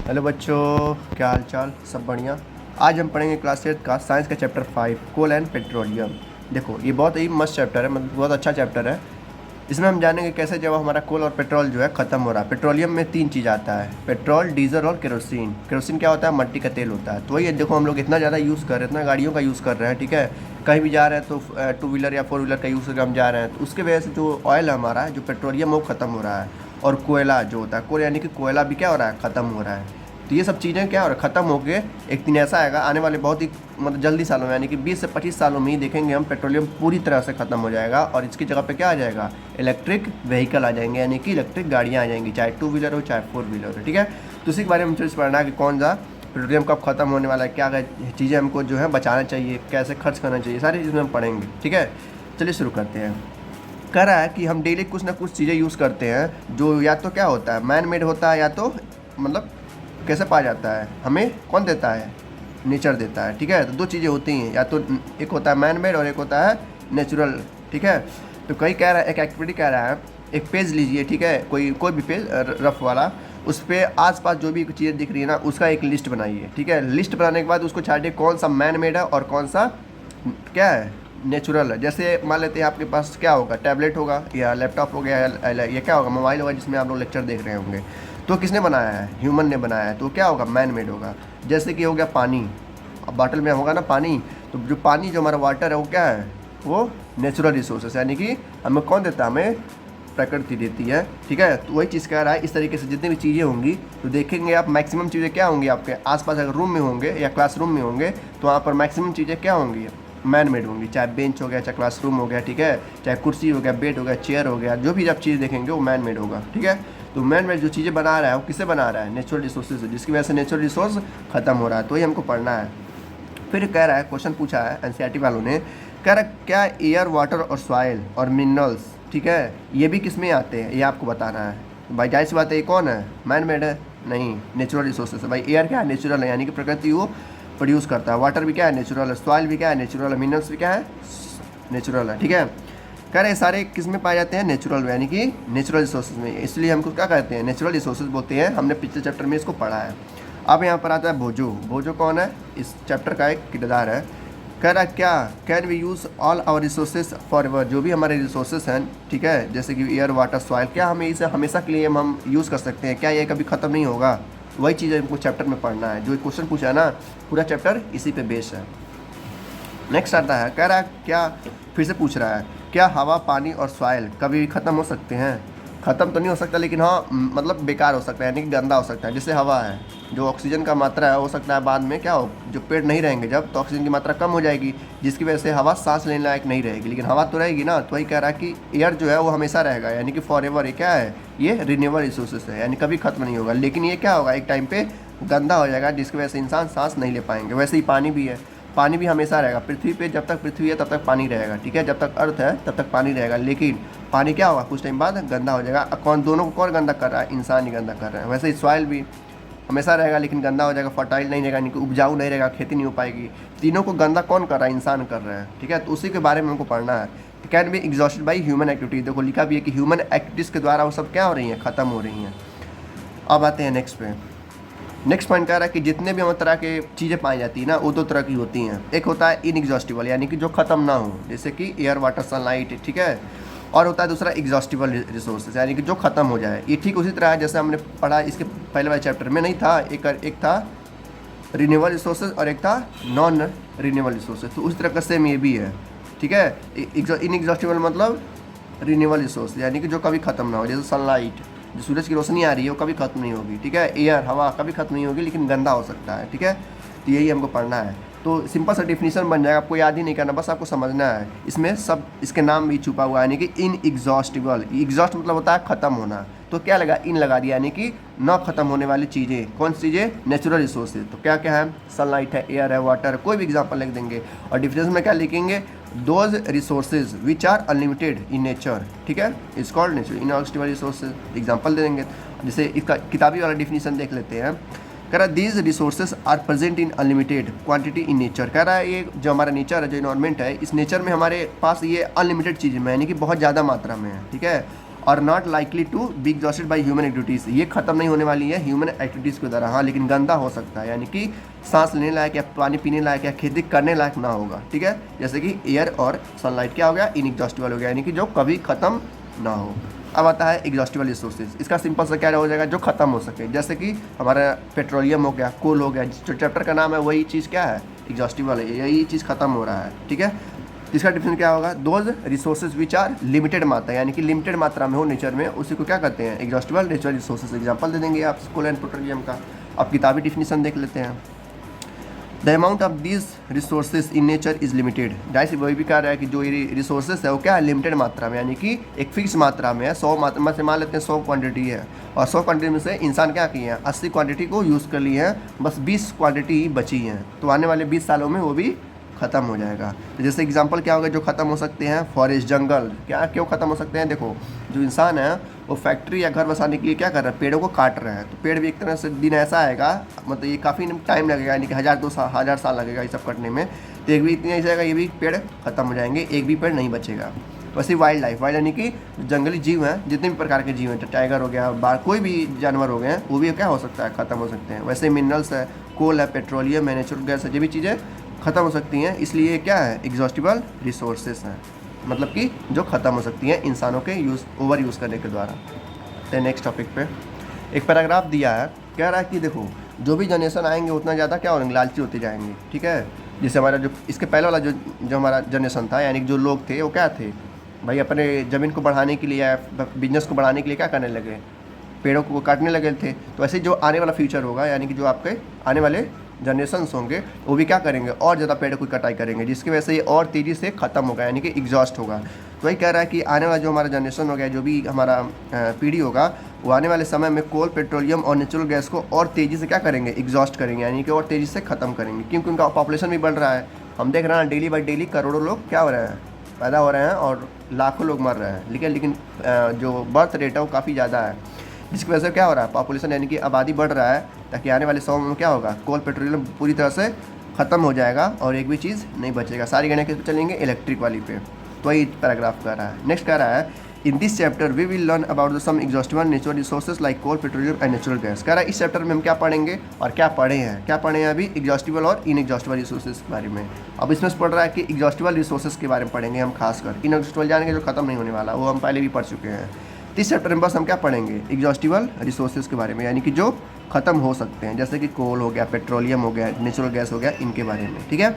Hello बच्चों, क्या हाल चाल? सब बढ़िया। आज हम पढ़ेंगे क्लास 8 का साइंस का चैप्टर 5 कोल एंड पेट्रोलियम। देखो, ये बहुत ही मस्त चैप्टर है, मतलब बहुत अच्छा चैप्टर है। इसमें हम जानेंगे कैसे जब हमारा कोल और पेट्रोल जो है ख़त्म हो रहा है। पेट्रोलियम में 3 चीज़ आता है, पेट्रोल, डीजल और केरोसिन। केरोसिन क्या होता है? मट्टी का तेल होता है। तो वही देखो, हम लोग इतना ज़्यादा यूज़ कर रहे हैं, इतना गाड़ियों का यूज़ कर रहे हैं, ठीक है। कहीं भी जा रहे हैं तो 2 व्हीलर या 4 व्हीलर का यूज़ करके हम जा रहे हैं, तो उसके वजह से जो ऑयल हमारा है, जो पेट्रोलियम है, वो ख़त्म हो रहा है। और कोयला जो होता है, कोल यानी कि कोयला भी क्या हो रहा है? ख़त्म हो रहा है। तो ये सब चीज़ें क्या हो रहा है? ख़त्म होके एक दिन ऐसा आएगा आने वाले बहुत ही मतलब जल्दी सालों में, यानी कि 20 से 25 सालों में ही देखेंगे हम, पेट्रोलियम पूरी तरह से ख़त्म हो जाएगा और इसकी जगह पे क्या आ जाएगा? इलेक्ट्रिक व्हीकल आ जाएंगे, यानी कि इलेक्ट्रिक गाड़ियाँ आ जाएंगी, चाहे 2 व्हीलर हो चाहे 4 व्हीलर हो, ठीक है। तो उसी के बारे में मुझे पढ़ना है कि कौन सा पेट्रोलियम कब ख़त्म होने वाला है, क्या चीज़ें हमको जो है बचाना चाहिए, कैसे खर्च करना चाहिए, सारी चीज़ें हम पढ़ेंगे, ठीक है। चलिए शुरू करते हैं। कह रहा है कि हम डेली कुछ ना कुछ चीज़ें यूज़ करते हैं जो या तो क्या होता है, मैन मेड होता है, या तो मतलब कैसे पाया जाता है, हमें कौन देता है? नेचर देता है, ठीक है। तो 2 चीज़ें होती हैं, या तो एक होता है मैन मेड और एक होता है नेचुरल, ठीक है। तो कई कह रहा है, एक एक्टिविटी कह रहा है, एक पेज लीजिए, ठीक है, कोई भी पेज रफ वाला, उस पर आसपास जो भी चीज़ें दिख रही है ना, उसका एक लिस्ट बनाइए, ठीक है। लिस्ट बनाने के बाद उसको छाटिए कौन सा मैन मेड है और कौन सा क्या है, नेचुरल है। जैसे मान लेते हैं आपके पास क्या होगा, टैबलेट होगा या लैपटॉप हो गया या क्या होगा, मोबाइल होगा, जिसमें आप लोग लेक्चर देख रहे होंगे। तो किसने बनाया है? ह्यूमन ने बनाया है, तो क्या होगा? मैन मेड होगा। जैसे कि हो गया पानी, अब बॉटल में होगा ना पानी, तो जो पानी जो हमारा वाटर है वो क्या है? वो नेचुरल रिसोर्सेस, यानी कि हमें कौन देता है? हमें प्रकृति देती है, ठीक है। तो वही चीज़ कह रहा है, इस तरीके से जितनी भी चीज़ें होंगी तो देखेंगे आप, मैक्सिमम चीज़ें क्या होंगी आपके आसपास, अगर रूम में होंगे या क्लासरूम में होंगे तो वहाँ पर मैक्सिमम चीज़ें क्या होंगी? मैन मेड होंगी। चाहे बेंच हो गया, चाहे क्लासरूम हो गया, ठीक है, चाहे कुर्सी हो गया, बेड हो गया, चेयर हो गया, जो भी आप चीज़ देखेंगे वो मैन मेड होगा, ठीक है। तो मैन मेड जो चीज़ें बना रहा है वो किससे बना रहा है? नेचुरल रिसोर्सेज से, जिसकी वजह से नेचुरल रिसोर्स खत्म हो रहा है। तो ये हमको पढ़ना है। फिर कह रहा है, क्वेश्चन पूछा है एनसीईआरटी वालों ने, कह रहा है क्या एयर, वाटर और सॉइल और मिनरल्स, ठीक है, ये भी किस में आते हैं, ये आपको बताना है। तो भाई जाहिर सी बात है, ये कौन है? मैन मेड है? नहीं, नेचुरल रिसोर्सेज है। भाई एयर क्या है? नेचुरल है, यानी कि प्रकृति वो प्रोड्यूस करता है। वाटर भी क्या है? नेचुरल है। सॉइल भी क्या है? नेचुरल है। मिनरल्स भी क्या है? नेचुरल है, ठीक है। कह रहे सारे किस में पाए जाते हैं? नेचुरल में, यानी कि नेचुरल रिसोर्सेज में। इसलिए हमको क्या कहते हैं? नेचुरल रिसोर्सेज बोलते हैं। हमने पिछले चैप्टर में इसको पढ़ा है। अब यहाँ पर आता है भोजो। भोजो कौन है? इस चैप्टर का एक किरदार है। कह रहा क्या, can we use all our resources forever, जो भी हमारे रिसोर्सेज हैं, ठीक है, जैसे कि एयर, वाटर, सॉइल, क्या हमें इसे हमेशा के लिए हम यूज़ कर सकते हैं? क्या ये कभी ख़त्म नहीं होगा? वही चीज़ हमको चैप्टर में पढ़ना है। जो क्वेश्चन पूछा है ना, पूरा चैप्टर इसी पे बेस है। नेक्स्ट आता है, कह रहा है क्या, फिर से पूछ रहा है, क्या हवा, पानी और सॉइल कभी ख़त्म हो सकते हैं? ख़त्म तो नहीं हो सकता, लेकिन हाँ मतलब बेकार हो सकता है, यानी कि गंदा हो सकता है। जैसे हवा है, जो ऑक्सीजन का मात्रा है, हो सकता है बाद में क्या हो, जो पेड़ नहीं रहेंगे जब, तो ऑक्सीजन की मात्रा कम हो जाएगी, जिसकी वजह से हवा सांस लेने लायक नहीं रहेगी। लेकिन हवा तो रहेगी ना। तो वही कह रहा है कि एयर जो है वो हमेशा रहेगा, यानी कि फॉर एवर। ये क्या है? ये रिन्यूएबल रिसोर्सेज है, यानी कभी खत्म नहीं होगा। लेकिन ये क्या होगा, एक टाइम पे गंदा हो जाएगा, जिसकी वजह से इंसान सांस नहीं ले पाएंगे। वैसे ही पानी भी है, पानी भी हमेशा रहेगा। पृथ्वी पे जब तक पृथ्वी है तब तक पानी रहेगा, ठीक है, जब तक अर्थ है तब तक पानी रहेगा। लेकिन पानी क्या होगा, कुछ टाइम बाद गंदा हो जाएगा। कौन, दोनों को कौन गंदा कर रहा है? इंसान ही गंदा कर रहा है। वैसे ही सॉइल भी हमेशा रहेगा, लेकिन गंदा हो जाएगा, फर्टाइल नहीं रहेगा, यानी कि उपजाऊ नहीं रहेगा, खेती नहीं हो पाएगी। तीनों को गंदा कौन कर रहा है? इंसान कर रहा है, ठीक है। तो उसी के बारे में हमको पढ़ना है। Can be exhausted by human activity. देखो लिखा भी है कि ह्यूमन एक्टिविटीज़ के द्वारा वो सब क्या हो रही हैं? ख़त्म हो रही हैं। अब आते हैं नेक्स्ट पे। नेक्स्ट पॉइंट कह रहा है कि जितने भी तरह के चीज़ें पाई जाती है ना, वो 2 तरह की होती हैं। एक होता है इनएग्जॉस्टिबल, यानी कि जो ख़त्म ना हो, जैसे कि एयर, वाटर, सनलाइट, ठीक है। और होता है दूसरा एग्जॉस्टिबल रिसोर्सेज, यानी कि जो ख़त्म हो जाए। ये ठीक उसी तरह है जैसे हमने पढ़ा इसके पहले वाले चैप्टर में, नहीं था, एक था रिन्यूएबल रिसोर्सेज और एक था नॉन रिन्यूएबल रिसोर्सेज। तो उसी तरह का सेम ये भी है, ठीक है। इनएग्जॉस्टिबल मतलब रिन्यूएबल रिसोर्स, यानी कि जो कभी ख़त्म ना हो। जैसे सनलाइट, जो सूरज की रोशनी आ रही है वो कभी खत्म नहीं होगी, ठीक है। एयर, हवा कभी खत्म नहीं होगी, लेकिन गंदा हो सकता है, ठीक है। तो यही हमको पढ़ना है। तो सिंपल सा डिफिनीशन बन जाएगा, आपको याद ही नहीं करना, बस आपको समझना है। इसमें सब इसके नाम भी छुपा हुआ है, यानी कि इनएग्जॉस्टिबल। एग्जॉस्ट मतलब होता है ख़त्म होना, तो क्या लगा, इन लगा दिया, यानी कि न ख़त्म होने वाली चीज़ें। कौन सी चीज़ें? Natural resources. तो क्या क्या है? सनलाइट है, एयर है, वाटर है, कोई भी एग्जाम्पल लिख देंगे। और डिफिनेशन में क्या लिखेंगे? Those resources which are unlimited in nature, ठीक है, is called nature inexhaustible resources. Example दे देंगे। जैसे इसका किताबी वाला डिफिनीशन देख लेते हैं। कह रहा है these resources are present in unlimited quantity in nature. कह रहा है ये जो हमारा नेचर है, जो इन्वायरमेंट है, इस नेचर में हमारे पास ये अनलिमिटेड चीज़ें में, यानी कि बहुत ज़्यादा मात्रा में है, ठीक है। और not likely to be exhausted by human activities, ये खत्म नहीं होने वाली है ह्यूमन एक्टिविटीज़ के द्वारा। हाँ, लेकिन गंदा हो सकता है, यानी कि सांस लेने लायक या पानी पीने लायक या खेती करने लायक ना होगा, ठीक है। जैसे कि एयर और सनलाइट क्या हो गया, इनएग्जॉस्टिबल हो गया, यानी कि जो कभी ख़त्म ना हो। अब आता है एग्जॉस्टिबल रिसोर्सेज, इसका सिंपल सा क्या हो जाएगा, जो खत्म हो सके। जैसे कि हमारा पेट्रोलियम हो गया, कोल हो गया, जो चैप्टर का नाम है वही चीज़ क्या है, एग्जॉस्टिबल है, यही चीज़ खत्म हो रहा है, ठीक है। इसका डिफिनेशन क्या होगा, those resources which are limited मात्रा, यानी कि लिमिटेड मात्रा में हो नेचर में, उसी को क्या कहते हैं, एग्जॉस्टिबल नेचुरल रिसोर्सेज। एग्जांपल दे देंगे आप कोल एंड पेट्रोलियम का। अब किताबी डिफिनेशन देख लेते हैं। The amount of this resources in nature is limited, जाहिर वही भी कह रहा है कि जो ये रिसोर्सेज है वो क्या है, लिमिटेड मात्रा में, यानी कि एक फिक्स मात्रा में है। 100 मात्रा से मान लेते हैं 100 क्वांटिटी है, और 100 क्वांटिटी में से इंसान क्या किए हैं, 80 क्वांटिटी को यूज़ कर ली है, बस 20 क्वांटिटी ही बची हैं, तो आने वाले 20 सालों में वो भी ख़त्म हो जाएगा। तो जैसे एग्जांपल क्या होगा जो ख़त्म हो सकते हैं, फॉरेस्ट, जंगल, क्या क्यों ख़त्म हो सकते हैं, देखो जो इंसान है वो फैक्ट्री या घर बसाने के लिए क्या कर रहा है, पेड़ों को काट रहा है, तो पेड़ भी एक तरह से दिन ऐसा आएगा, मतलब ये काफ़ी टाइम लगेगा, यानी कि 1000 साल लगेगा ये सब कटने में, तो एक भी इतनी ऐसा आएगा, ये भी पेड़ ख़त्म हो जाएंगे, एक भी पेड़ नहीं बचेगा। वैसे वाइल्ड लाइफ, यानी कि जंगली जीव हैं, जितने भी प्रकार के जीव हैं, टाइगर हो गया, बाघ, कोई भी जानवर हो गए, वो भी क्या हो सकता है, ख़त्म हो सकते हैं। वैसे मिनरल्स है, कोल है, पेट्रोलियम है, नेचुरल गैस है, ये भी चीज़ें ख़त्म हो सकती हैं, इसलिए क्या है, एग्जॉस्टिबल रिसोर्सेस हैं, मतलब कि जो ख़त्म हो सकती हैं इंसानों के ओवर यूज़ करने के द्वारा। तो नेक्स्ट टॉपिक पे एक पैराग्राफ दिया है, कह रहा है कि देखो जो भी जनरेशन आएंगे उतना ज़्यादा क्या होंगे, लालची होते जाएंगे, ठीक है। जैसे हमारा जो इसके पहले वाला जो हमारा जनरेशन था, यानी कि जो लोग थे वो क्या थे भाई, अपने ज़मीन को बढ़ाने के लिए या बिजनेस को बढ़ाने के लिए क्या करने लगे, पेड़ों को काटने लगे थे। तो ऐसे जो आने वाला फ्यूचर होगा, यानी कि जो आपके आने वाले जनरेशन्स होंगे वो भी क्या करेंगे, और ज़्यादा पेड़ों की कटाई करेंगे, जिसकी वजह से ये और तेज़ी से ख़त्म होगा, यानी कि एग्जॉस्ट होगा। तो वही कह रहा है कि आने वाला जो हमारा जनरेशन हो गया, जो भी हमारा पीढ़ी होगा, वो आने वाले समय में कोल, पेट्रोलियम और नेचुरल गैस को और तेज़ी से क्या करेंगे, एग्जॉस्ट करेंगे, यानी कि और तेज़ी से ख़त्म करेंगे, क्योंकि उनका पॉपुलेशन भी बढ़ रहा है। हम देख रहे हैं डेली बाई डेली करोड़ों लोग क्या हो रहे हैं, पैदा हो रहे हैं, और लाखों लोग मर रहे हैं, लेकिन जो बर्थ रेट है वो काफ़ी ज़्यादा है, जिसकी वजह से क्या हो रहा है, पॉपुलेशन यानी कि आबादी बढ़ रहा है, ताकि आने वाले 100 में क्या होगा, कोल, पेट्रोलियम पूरी तरह से ख़त्म हो जाएगा और एक भी चीज़ नहीं बचेगा, सारी गणना किस पे चलेंगे, इलेक्ट्रिक वाली पे। तो वही पैराग्राफ कह रहा है। नेक्स्ट कह रहा है, in this chapter we will learn about the some exhaustible natural resources like coal, petroleum and natural gas. कह रहा है इस चैप्टर में हम क्या पढ़ेंगे और क्या पढ़े हैं अभी, एग्जॉस्टिबल और इनएग्जॉस्टिबल रिसोर्सेज के बारे में। अब इसमें पढ़ रहा है कि एग्जॉस्टिबल रिसोर्सेज के बारे में पढ़ेंगे हम खासकर, इनएग्जॉस्टिबल जानेंगे जो खत्म नहीं होने वाला, वो हम पहले भी पढ़ चुके हैं। इस चैप्टर में बस हम क्या पढ़ेंगे, एग्जॉस्टिबल रिसोर्सेज के बारे में, यानी कि जो ख़त्म हो सकते हैं, जैसे कि कोल हो गया, पेट्रोलियम हो गया, नेचुरल गैस हो गया, इनके बारे में, ठीक है।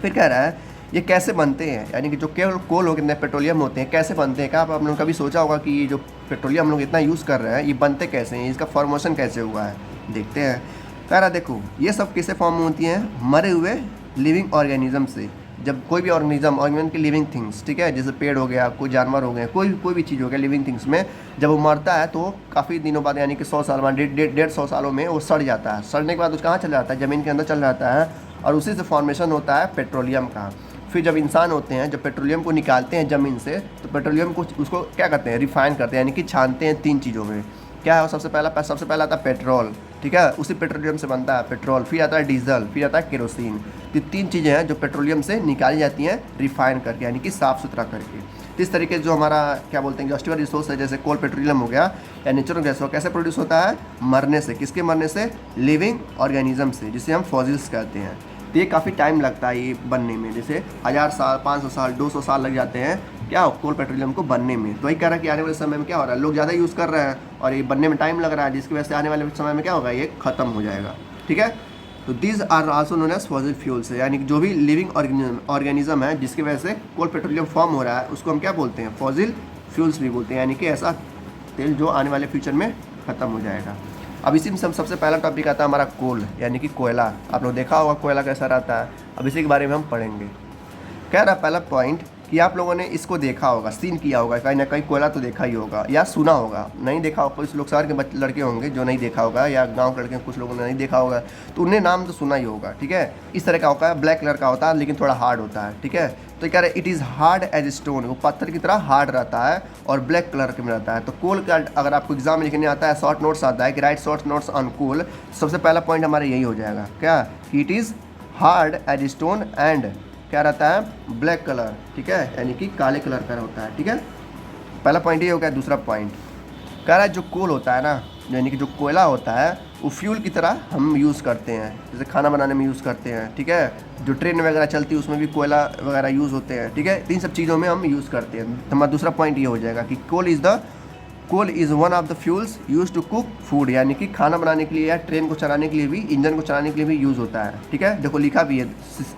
फिर कह रहा है ये कैसे बनते हैं, यानी कि जो केवल कोल हो गया, पेट्रोलियम होते हैं, कैसे बनते हैं। क्या आप लोगों ने कभी सोचा होगा कि ये जो पेट्रोलियम हम लोग इतना यूज़ कर रहे हैं, ये बनते कैसे हैं, इसका फॉर्मेशन कैसे हुआ है, देखते हैं। कह रहा देखो ये सब किससे फॉर्म होती हैं, मरे हुए लिविंग ऑर्गेनिज्म से। जब कोई भी ऑर्गेनिज्म की लिविंग थिंग्स, ठीक है, जैसे पेड़ हो गया, कोई जानवर हो गए, कोई भी चीज़ हो गया लिविंग थिंग्स में, जब वो मरता है तो काफ़ी दिनों बाद, यानी कि 100 साल बाद, 150 सालों में वो सड़ जाता है। सड़ने के बाद उसका कहाँ चल जाता है, ज़मीन के अंदर चल जाता है, और उसी से फॉर्मेशन होता है पेट्रोलियम का। फिर जब इंसान होते हैं, जब पेट्रोलियम को निकालते हैं ज़मीन से, तो पेट्रोलियम को उसको क्या करते हैं, रिफाइन करते हैं, यानी कि छानते हैं 3 चीज़ों में। क्या है, सबसे पहला आता है पेट्रोल, ठीक है, उसी पेट्रोलियम से बनता है पेट्रोल। फिर आता है डीजल, फिर आता है केरोसिन। तो 3 चीज़ें हैं जो पेट्रोलियम से निकाली जाती हैं रिफाइन करके, यानी कि साफ़ सुथरा करके। तो इस तरीके जो हमारा क्या बोलते हैं एग्जॉस्टिबल रिसोर्स है, जैसे कोल, पेट्रोलियम हो गया या नेचुरल गैस हो, कैसे प्रोड्यूस होता है, मरने से। किसके मरने से, लिविंग ऑर्गेनिज्म से, जिसे हम फॉसिल्स कहते हैं। तो ये काफ़ी टाइम लगता है ये बनने में, जैसे 1000 साल, 500 साल, 200 साल लग जाते हैं क्या, कोल, पेट्रोलियम को बनने में। तो वही कह रहा है कि आने वाले समय में क्या हो रहा है, लोग ज़्यादा यूज़ कर रहे हैं और ये बनने में टाइम लग रहा है, जिसकी वजह से आने वाले समय में क्या होगा, ये ख़त्म हो जाएगा, ठीक है। तो these are also known as fossil fuels, यानी कि जो भी लिविंग ऑर्गेनिज्म है जिसकी वजह से कोल, पेट्रोलियम फॉर्म हो रहा है, उसको हम क्या बोलते हैं, फॉसिल फ्यूल्स भी बोलते हैं, यानी कि ऐसा तेल जो आने वाले फ्यूचर में ख़त्म हो जाएगा। अब इसी में सबसे पहला टॉपिक आता है हमारा कोल, यानी कि कोयला। आप लोग देखा होगा कोयला कैसा रहता है, अब इसी के बारे में हम पढ़ेंगे। कह रहा पहला पॉइंट कि आप लोगों ने इसको देखा होगा, सीन किया होगा, कहीं ना कहीं कोयला तो देखा ही होगा या सुना होगा। नहीं देखा होगा, कुछ लोग शहर के लड़के होंगे जो नहीं देखा होगा, या गांव के लड़के कुछ लोगों ने नहीं देखा होगा, तो उन्हें नाम तो सुना ही होगा, ठीक है। इस तरह का होता है, ब्लैक कलर का होता है, लेकिन थोड़ा हार्ड होता है, ठीक है। तो कह रहे it is hard as stone, वो पत्थर की तरह हार्ड रहता है और ब्लैक कलर के में रहता है। तो कोल का अगर आपको एग्जाम में लिखने आता है, शॉर्ट नोट्स आता है कि write short notes on coal, सबसे पहला पॉइंट हमारा यही हो जाएगा, क्या कि it is hard as stone and क्या रहता है, ब्लैक कलर, ठीक है, यानी कि काले कलर का होता है, ठीक है। पहला पॉइंट ये हो गया। दूसरा पॉइंट कह रहा है जो कोल होता है ना, यानी कि जो कोयला होता है वो फ्यूल की तरह हम यूज़ करते हैं, जैसे खाना बनाने में यूज़ करते हैं, ठीक है। जो ट्रेन वगैरह चलती है उसमें भी कोयला वगैरह यूज़ होते हैं, ठीक है। इन सब चीज़ों में हम यूज़ करते हैं। तो हमारा दूसरा पॉइंट ये हो जाएगा कि coal is one of the fuels use to cook food, यानी कि खाना बनाने के लिए या ट्रेन को चलाने के लिए भी, इंजन को चलाने के लिए भी यूज़ होता है, ठीक है। देखो लिखा भी है,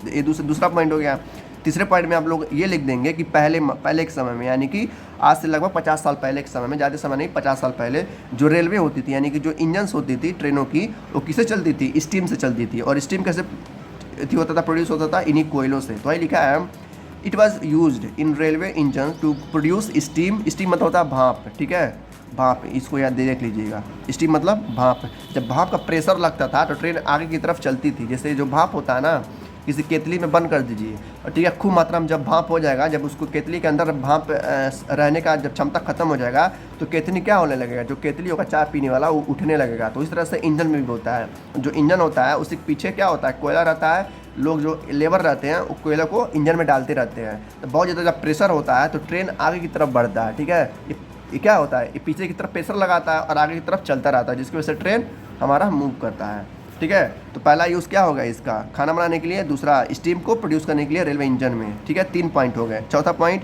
ये दूसरा पॉइंट हो गया। तीसरे पॉइंट में आप लोग ये लिख देंगे कि पहले के समय में, यानी कि आज से लगभग 50 साल पहले के समय में, ज़्यादा समय नहीं, 50 साल पहले जो रेलवे होती थी, यानी कि जो इंजन्स होती थी ट्रेनों की, वो किससे चलती थी? स्टीम से चलती थी। और स्टीम कैसे होता था, प्रोड्यूस होता था? इन्हीं कोयलों से। तो वही लिखा है it was use in railway engine to produce steam. Steam मतलब होता है भाप, ठीक है, भाप, इसको याद देख लीजिएगा। स्टीम मतलब भाप। जब भाप का प्रेशर लगता था तो ट्रेन आगे की तरफ चलती थी। जैसे जो भाप होता है ना, किसी केतली में बंद कर दीजिए और ठीक है, खूब मात्रा में जब भाप हो जाएगा, जब उसको केतली के अंदर भाप रहने का जब क्षमता खत्म हो जाएगा तो केतली क्या होने लगेगा? जो केतली होगा चाय पीने वाला, वो उठने लगेगा। तो इस तरह से इंजन में भी होता है। जो इंजन होता है उसके पीछे क्या होता है? कोयला रहता है। लोग जो लेबर रहते हैं वो कोयला को इंजन में डालते रहते हैं। तो बहुत ज़्यादा जब प्रेशर होता है तो ट्रेन आगे की तरफ बढ़ता है, ठीक है। ये क्या होता है? ये पीछे की तरफ प्रेशर लगाता है और आगे की तरफ चलता रहता है, जिसकी वजह से ट्रेन हमारा मूव करता है, ठीक है। तो पहला यूज़ क्या होगा इसका? खाना बनाने के लिए। दूसरा स्टीम को प्रोड्यूस करने के लिए रेलवे इंजन में, ठीक है। 3 पॉइंट हो गए। चौथा point,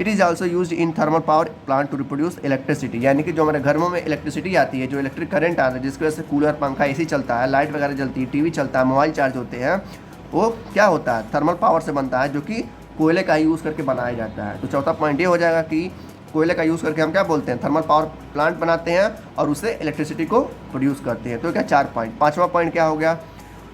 it is also used in thermal power plant to reproduce electricity, यानी कि जो हमारे घरों में इलेक्ट्रिसिटी आती है, जो इलेक्ट्रिक करंट आता है, जिसकी वजह से कूलर, पंखा, एसी चलता है, लाइट वगैरह जलती है, टीवी चलता है, मोबाइल चार्ज होते हैं, वो क्या होता है? थर्मल पावर से बनता है, जो कि कोयले का यूज़ करके बनाया जाता है। तो चौथा पॉइंट ये हो जाएगा कि कोयले का यूज़ करके हम क्या बोलते हैं? थर्मल पावर प्लांट बनाते हैं और उससे इलेक्ट्रिसिटी को प्रोड्यूस करते हैं। तो क्या 4 पॉइंट। पाँचवा पॉइंट क्या हो गया?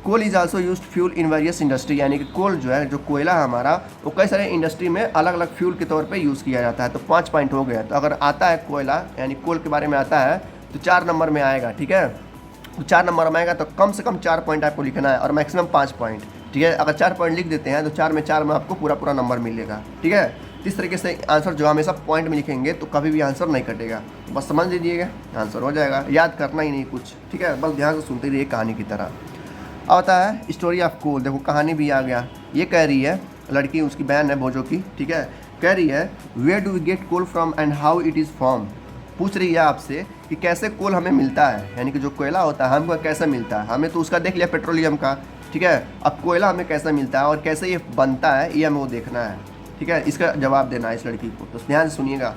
Coal is also used fuel in various industry, यानी कि कोल जो है, जो कोयला है हमारा, वो कई सारे इंडस्ट्री में अलग अलग फ्यूल के तौर पे यूज़ किया जाता है। तो 5 पॉइंट हो गया। तो अगर आता है कोयला, यानी कोल के बारे में आता है, तो 4 नंबर में आएगा, ठीक है। तो 4 नंबर में आएगा तो कम से कम 4 पॉइंट आपको लिखना है और मैक्सिमम 5 पॉइंट, ठीक है। अगर 4 पॉइंट लिख देते हैं तो 4 में 4 में आपको पूरा नंबर मिलेगा, ठीक है। इस तरीके से आंसर जो हमेशा पॉइंट में लिखेंगे तो कभी भी आंसर नहीं कटेगा। बस समझ लीजिएगा, आंसर हो जाएगा। याद करना ही नहीं कुछ, ठीक है, बस ध्यान से सुनते रहिए कहानी की तरह। अब आता है स्टोरी ऑफ कोल। देखो कहानी भी आ गया। ये कह रही है लड़की, उसकी बहन है भोजो की, ठीक है, कह रही है where do we get coal from and how it is form. पूछ रही है आपसे कि कैसे कोल हमें मिलता है, यानी कि जो कोयला होता है हमको कैसे मिलता है। हमें तो उसका देख लिया पेट्रोलियम का, ठीक है। अब कोयला हमें कैसे मिलता है और कैसे ये बनता है, ये हमें वो देखना है, ठीक है। इसका जवाब देना है इस लड़की को। तो ध्यान से सुनिएगा।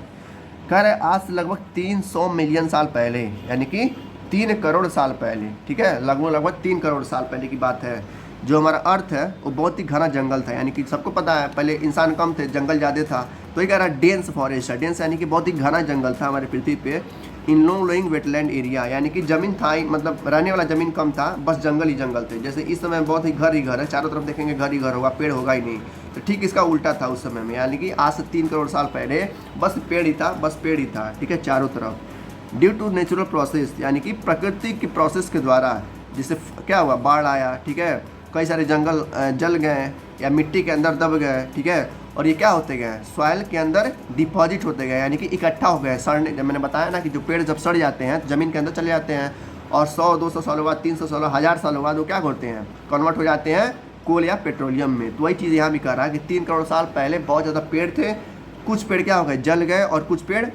कह रहे आज से लगभग 300 मिलियन साल पहले, यानी कि 3 करोड़ साल पहले, ठीक है, लगभग 3 करोड़ साल पहले की बात है। जो हमारा अर्थ है वो बहुत ही घना जंगल था, यानी कि सबको पता है पहले इंसान कम थे, जंगल ज़्यादा था। तो ये कह रहा है डेंस फॉरेस्ट है। डेंस यानी कि बहुत ही घना जंगल था हमारे पृथ्वी पे। इन लो लोइंग वेटलैंड एरिया, यानी कि ज़मीन था ही, मतलब रहने वाला ज़मीन कम था, बस जंगल ही जंगल थे। जैसे इस समय बहुत ही घर है, चारों तरफ देखेंगे घर ही घर होगा, पेड़ होगा ही नहीं। तो ठीक इसका उल्टा था उस समय में, यानी कि आज से 3 करोड़ साल पहले बस पेड़ ही था, बस पेड़ ही था, ठीक है, चारों तरफ। ड्यू टू नेचुरल प्रोसेस, यानी कि प्रकृति की प्रोसेस के द्वारा, जिससे क्या हुआ, बाढ़ आया, ठीक है, कई सारे जंगल जल गए या मिट्टी के अंदर दब गए, ठीक है, और ये क्या होते गए, सॉइल के अंदर डिपॉजिट होते गए, यानी कि इकट्ठा हो गए, सड़ने। जब मैंने बताया ना कि जो पेड़ जब सड़ जाते हैं ज़मीन के अंदर चले जाते हैं और 100-200 सालों बाद, 300 सालों, 1000 सालों बाद वो क्या करते हैं, कन्वर्ट हो जाते हैं कोल या पेट्रोलियम में। तो वही चीज़ यहाँ भी कह रहा है कि 3 करोड़ साल पहले बहुत ज़्यादा पेड़ थे, कुछ पेड़ क्या हो गए, जल गए, और कुछ पेड़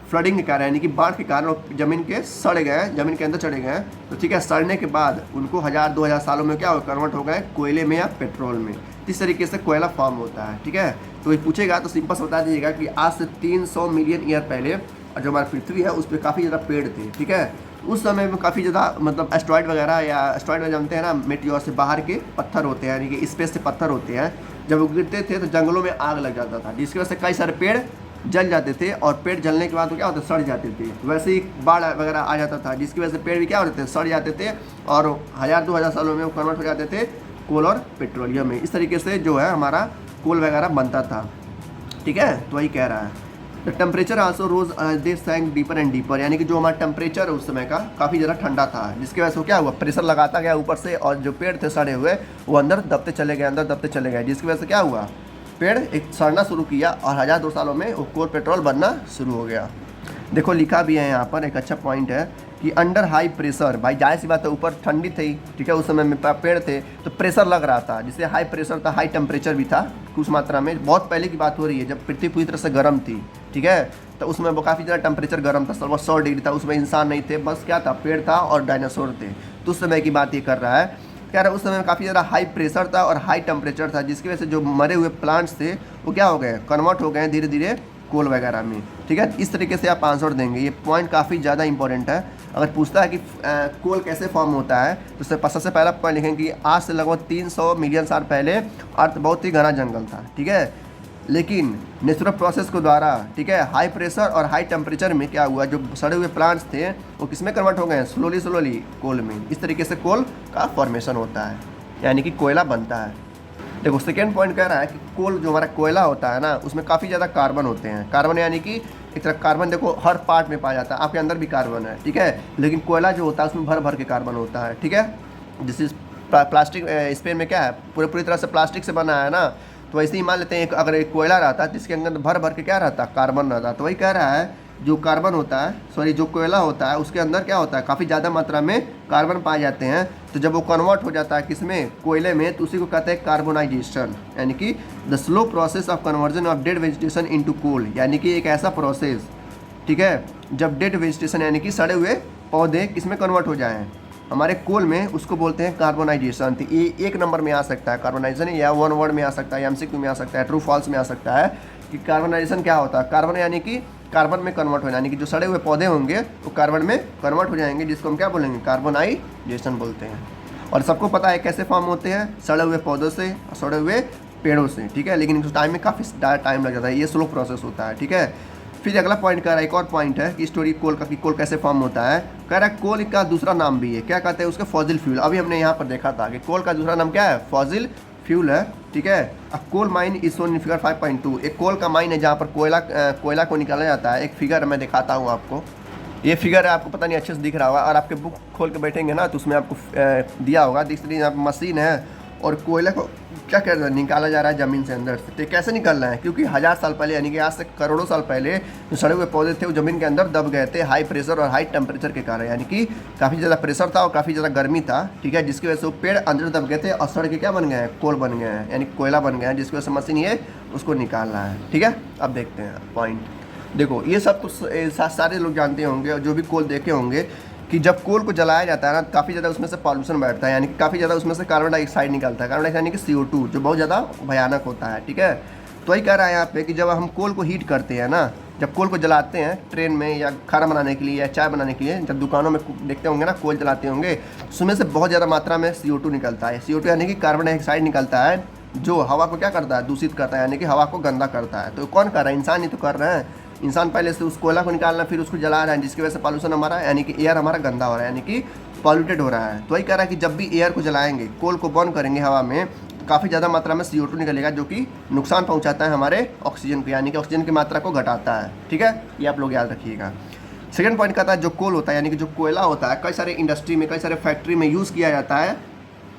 फ्लडिंग के कारण, यानी कि बाढ़ के कारण ज़मीन के सड़ गए, ज़मीन के अंदर चले गए। तो ठीक है, सड़ने के बाद उनको 1000-2000 सालों में क्या हो, कन्वर्ट हो गए कोयले में या पेट्रोल में। इस तरीके से कोयला फॉर्म होता है, ठीक है। तो ये पूछेगा तो सिंपल से बता दीजिएगा कि आज से 300 मिलियन ईयर पहले और जो हमारी पृथ्वी है उस पर काफ़ी ज़्यादा पेड़ थे, ठीक है। उस समय में काफ़ी ज़्यादा, मतलब एस्ट्रॉइड वगैरह, या एस्ट्रॉइड में जानते हैं ना, मेटियोर से बाहर के पत्थर होते हैं, यानी कि स्पेस से पत्थर होते हैं, जब वो गिरते थे तो जंगलों में आग लग जाता था, जिसकी वजह से कई सारे पेड़ जल जाते थे, और पेड़ जलने के बाद तो क्या होता, सड़ जाते थे। वैसे ही बाढ़ वगैरह आ जाता था, जिसकी वजह से पेड़ भी क्या होते थे, सड़ जाते थे, और 1000-2000 सालों में वो कन्वर्ट हो जाते थे कोल और पेट्रोलियम में। इस तरीके से जो है हमारा कोल वगैरह बनता था, ठीक है। तो वही कह रहा है the temperature also rose they sank deeper and deeper, यानी कि जो हमारा टेम्परेचर है उस समय का काफ़ी ज़्यादा ठंडा था, जिसकी वजह से क्या हुआ, प्रेशर लगाता गया ऊपर से, और जो पेड़ थे सड़े हुए वो अंदर दबते चले गए, अंदर दबते चले गए, जिसकी वजह से क्या हुआ, पेड़ एक सड़ना शुरू किया और 1000-2 सालों में वो कोल पेट्रोल बनना शुरू हो गया। देखो लिखा भी है यहाँ पर, एक अच्छा पॉइंट है कि अंडर हाई प्रेशर, भाई जाहिर सी बात है, ऊपर ठंडी थी, ठीक है, उस समय में पेड़ थे तो प्रेशर लग रहा था, जिससे हाई प्रेशर था, हाई टेम्परेचर भी था कुछ मात्रा में। बहुत पहले की बात हो रही है जब पृथ्वी पूरी तरह से गर्म थी, ठीक है। तो उसमें वो काफ़ी ज़्यादा टेम्परेचर गर्म था, लगभग 100 डिग्री था, उसमें इंसान नहीं थे, बस क्या था, पेड़ था और डायनासोर थे। तो उस समय की बात ये कर रहा है, कह रहा है उस समय काफ़ी ज़्यादा हाई प्रेशर था और हाई टेम्परेचर था, जिसकी वजह से जो मरे हुए प्लांट्स थे वो क्या हो गए, कन्वर्ट हो गए धीरे धीरे कोल वगैरह में। ठीक है, इस तरीके से आप आंसर देंगे। ये पॉइंट काफ़ी ज़्यादा इंपॉर्टेंट है। अगर पूछता है कि कोल कैसे फॉर्म होता है, तो सबसे पहला पॉइंट लिखेंगे कि आज से लगभग 300 मिलियन साल पहले अर्थ बहुत ही घना जंगल था। ठीक है, लेकिन नेचुरल प्रोसेस के द्वारा, ठीक है, हाई प्रेशर और हाई टेम्परेचर में क्या हुआ, जो सड़े हुए प्लांट्स थे वो किस में कन्वर्ट हो गए हैं, स्लोली कोल में। इस तरीके से कोल का फॉर्मेशन होता है, यानी कि कोयला बनता है। देखो सेकेंड पॉइंट कह रहा है कि कोल जो हमारा कोयला होता है ना, उसमें काफ़ी ज़्यादा कार्बन होते हैं। कार्बन यानी कि एक तरह कार्बन देखो हर पार्ट में पाया जाता है, आपके अंदर भी कार्बन है। ठीक है, लेकिन कोयला जो होता है उसमें भर भर के कार्बन होता है। ठीक है, जिस प्लास्टिक स्पेन में क्या है, पूरी तरह से प्लास्टिक से बना है ना, तो वैसे ही मान लेते हैं अगर एक कोयला रहता है जिसके अंदर भर भर के क्या रहता है, कार्बन रहता है। तो वही कह रहा है जो कार्बन होता है, सॉरी जो कोयला होता है उसके अंदर क्या होता है, काफ़ी ज़्यादा मात्रा में कार्बन पाए जाते हैं। तो जब वो कन्वर्ट हो जाता है किसमें, कोयले में, तो उसी को कहते हैं कार्बोनाइजेशन, यानी कि the slow process of conversion of dead vegetation into coal, यानी कि एक ऐसा प्रोसेस, ठीक है, जब डेड वेजिटेशन यानी कि सड़े हुए पौधे किसमें कन्वर्ट हो जाएँ, हमारे कोल में, उसको बोलते हैं कार्बोनाइजेशन। तो ये एक नंबर में आ सकता है कार्बोनाइजेशन, या वन वर्ड में आ सकता है, एमसीक्यू में आ सकता है, ट्रू फॉल्स में आ सकता है कि कार्बोनाइजेशन क्या होता है। कार्बन यानी कि कार्बन में कन्वर्ट हो, यानी कि जो सड़े हुए पौधे होंगे वो कार्बन में कन्वर्ट हो जाएंगे, जिसको हम क्या बोलेंगे, कार्बोनाइजेशन बोलते हैं। और सबको पता है कैसे फॉर्म होते हैं, सड़े हुए पौधों से, सड़े हुए पेड़ों से। ठीक है, लेकिन उस टाइम में काफ़ी टाइम लग जाता है, ये स्लो प्रोसेस होता है। ठीक है, फिर अगला पॉइंट कह रहा है, एक और पॉइंट है कि स्टोरी कोल का, कि कोल कैसे फॉर्म होता है। कह रहा है कोल का दूसरा नाम भी है, क्या कहते हैं उसके, फॉसिल फ्यूल। अभी हमने यहाँ पर देखा था कि कोल का दूसरा नाम क्या है, फॉसिल फ्यूल है। ठीक है, a coal mine is shown in figure 5.2, एक कोल का माइन है जहाँ पर कोयला को निकाला जाता है। एक फिगर मैं दिखाता हूँ आपको, ये फिगर है, आपको पता नहीं अच्छे से दिख रहा होगा, और आपके बुक खोल के बैठेंगे ना तो उसमें आपको दिया होगा, दिख रही है, मशीन है और कोयला को क्या कर रहा है, निकाला जा रहा है ज़मीन से अंदर से। तो कैसे निकलना है, क्योंकि 1000 साल पहले, यानी कि आज से करोड़ों साल पहले जो सड़े हुए पौधे थे वो ज़मीन के अंदर दब गए थे हाई प्रेशर और हाई टेम्परेचर के कारण, यानी कि काफ़ी ज़्यादा प्रेशर था और काफ़ी ज़्यादा गर्मी था। ठीक है, जिसकी वजह से वो पेड़ अंदर दब गए थे और सड़ के क्या बन गए हैं, कोल बन गए हैं, यानी कोयला बन गए हैं, जिसकी वजह से मशीन ये उसको निकालना है। ठीक है, अब देखते हैं पॉइंट। देखो ये सब कुछ सारे लोग जानते होंगे और जो भी कोल देखे होंगे कि जब कोल को जलाया जाता है ना, काफ़ी ज़्यादा उसमें से पॉल्यूशन बैठता है, यानी कि काफ़ी ज़्यादा उसमें से कार्बन डाइऑक्साइड निकलता है। कार्बन डाइऑक्साइड यानी कि CO2, जो बहुत ज़्यादा भयानक होता है। ठीक है, तो वही कह रहा है यहाँ पे कि जब हम कोल को हीट करते हैं ना, जब कोल को जलाते हैं ट्रेन में या खाना बनाने के लिए या चाय बनाने के लिए, जब दुकानों में देखते होंगे ना कोल जलाते होंगे, उसमें से बहुत ज़्यादा मात्रा में CO2 निकलता है। CO2 यानी कि कार्बन डाइऑक्साइड निकलता है, जो हवा को क्या करता है, दूषित करता है, यानी कि हवा को गंदा करता है। तो कौन कर रहा है, इंसान ही तो कर रहे हैं। इंसान पहले से उस कोयला को निकालना, फिर उसको जला रहा है, जिसकी वजह से पॉल्यूशन हमारा, यानी कि एयर हमारा गंदा हो रहा है, यानी कि पॉल्यूटेड हो रहा है। तो वही कह रहा है कि जब भी एयर को जलाएंगे, कोल को बर्न करेंगे हवा में, तो काफ़ी ज़्यादा मात्रा में CO2 निकलेगा, जो कि नुकसान पहुंचाता है हमारे ऑक्सीजन को, यानी कि ऑक्सीजन की मात्रा को घटाता है। ठीक है, ये आप लोग याद रखिएगा। सेकेंड पॉइंट कहता है जो कोल होता है, यानी कि जो कोयला होता है, कई सारे इंडस्ट्री में, कई सारे फैक्ट्री में यूज़ किया जाता है,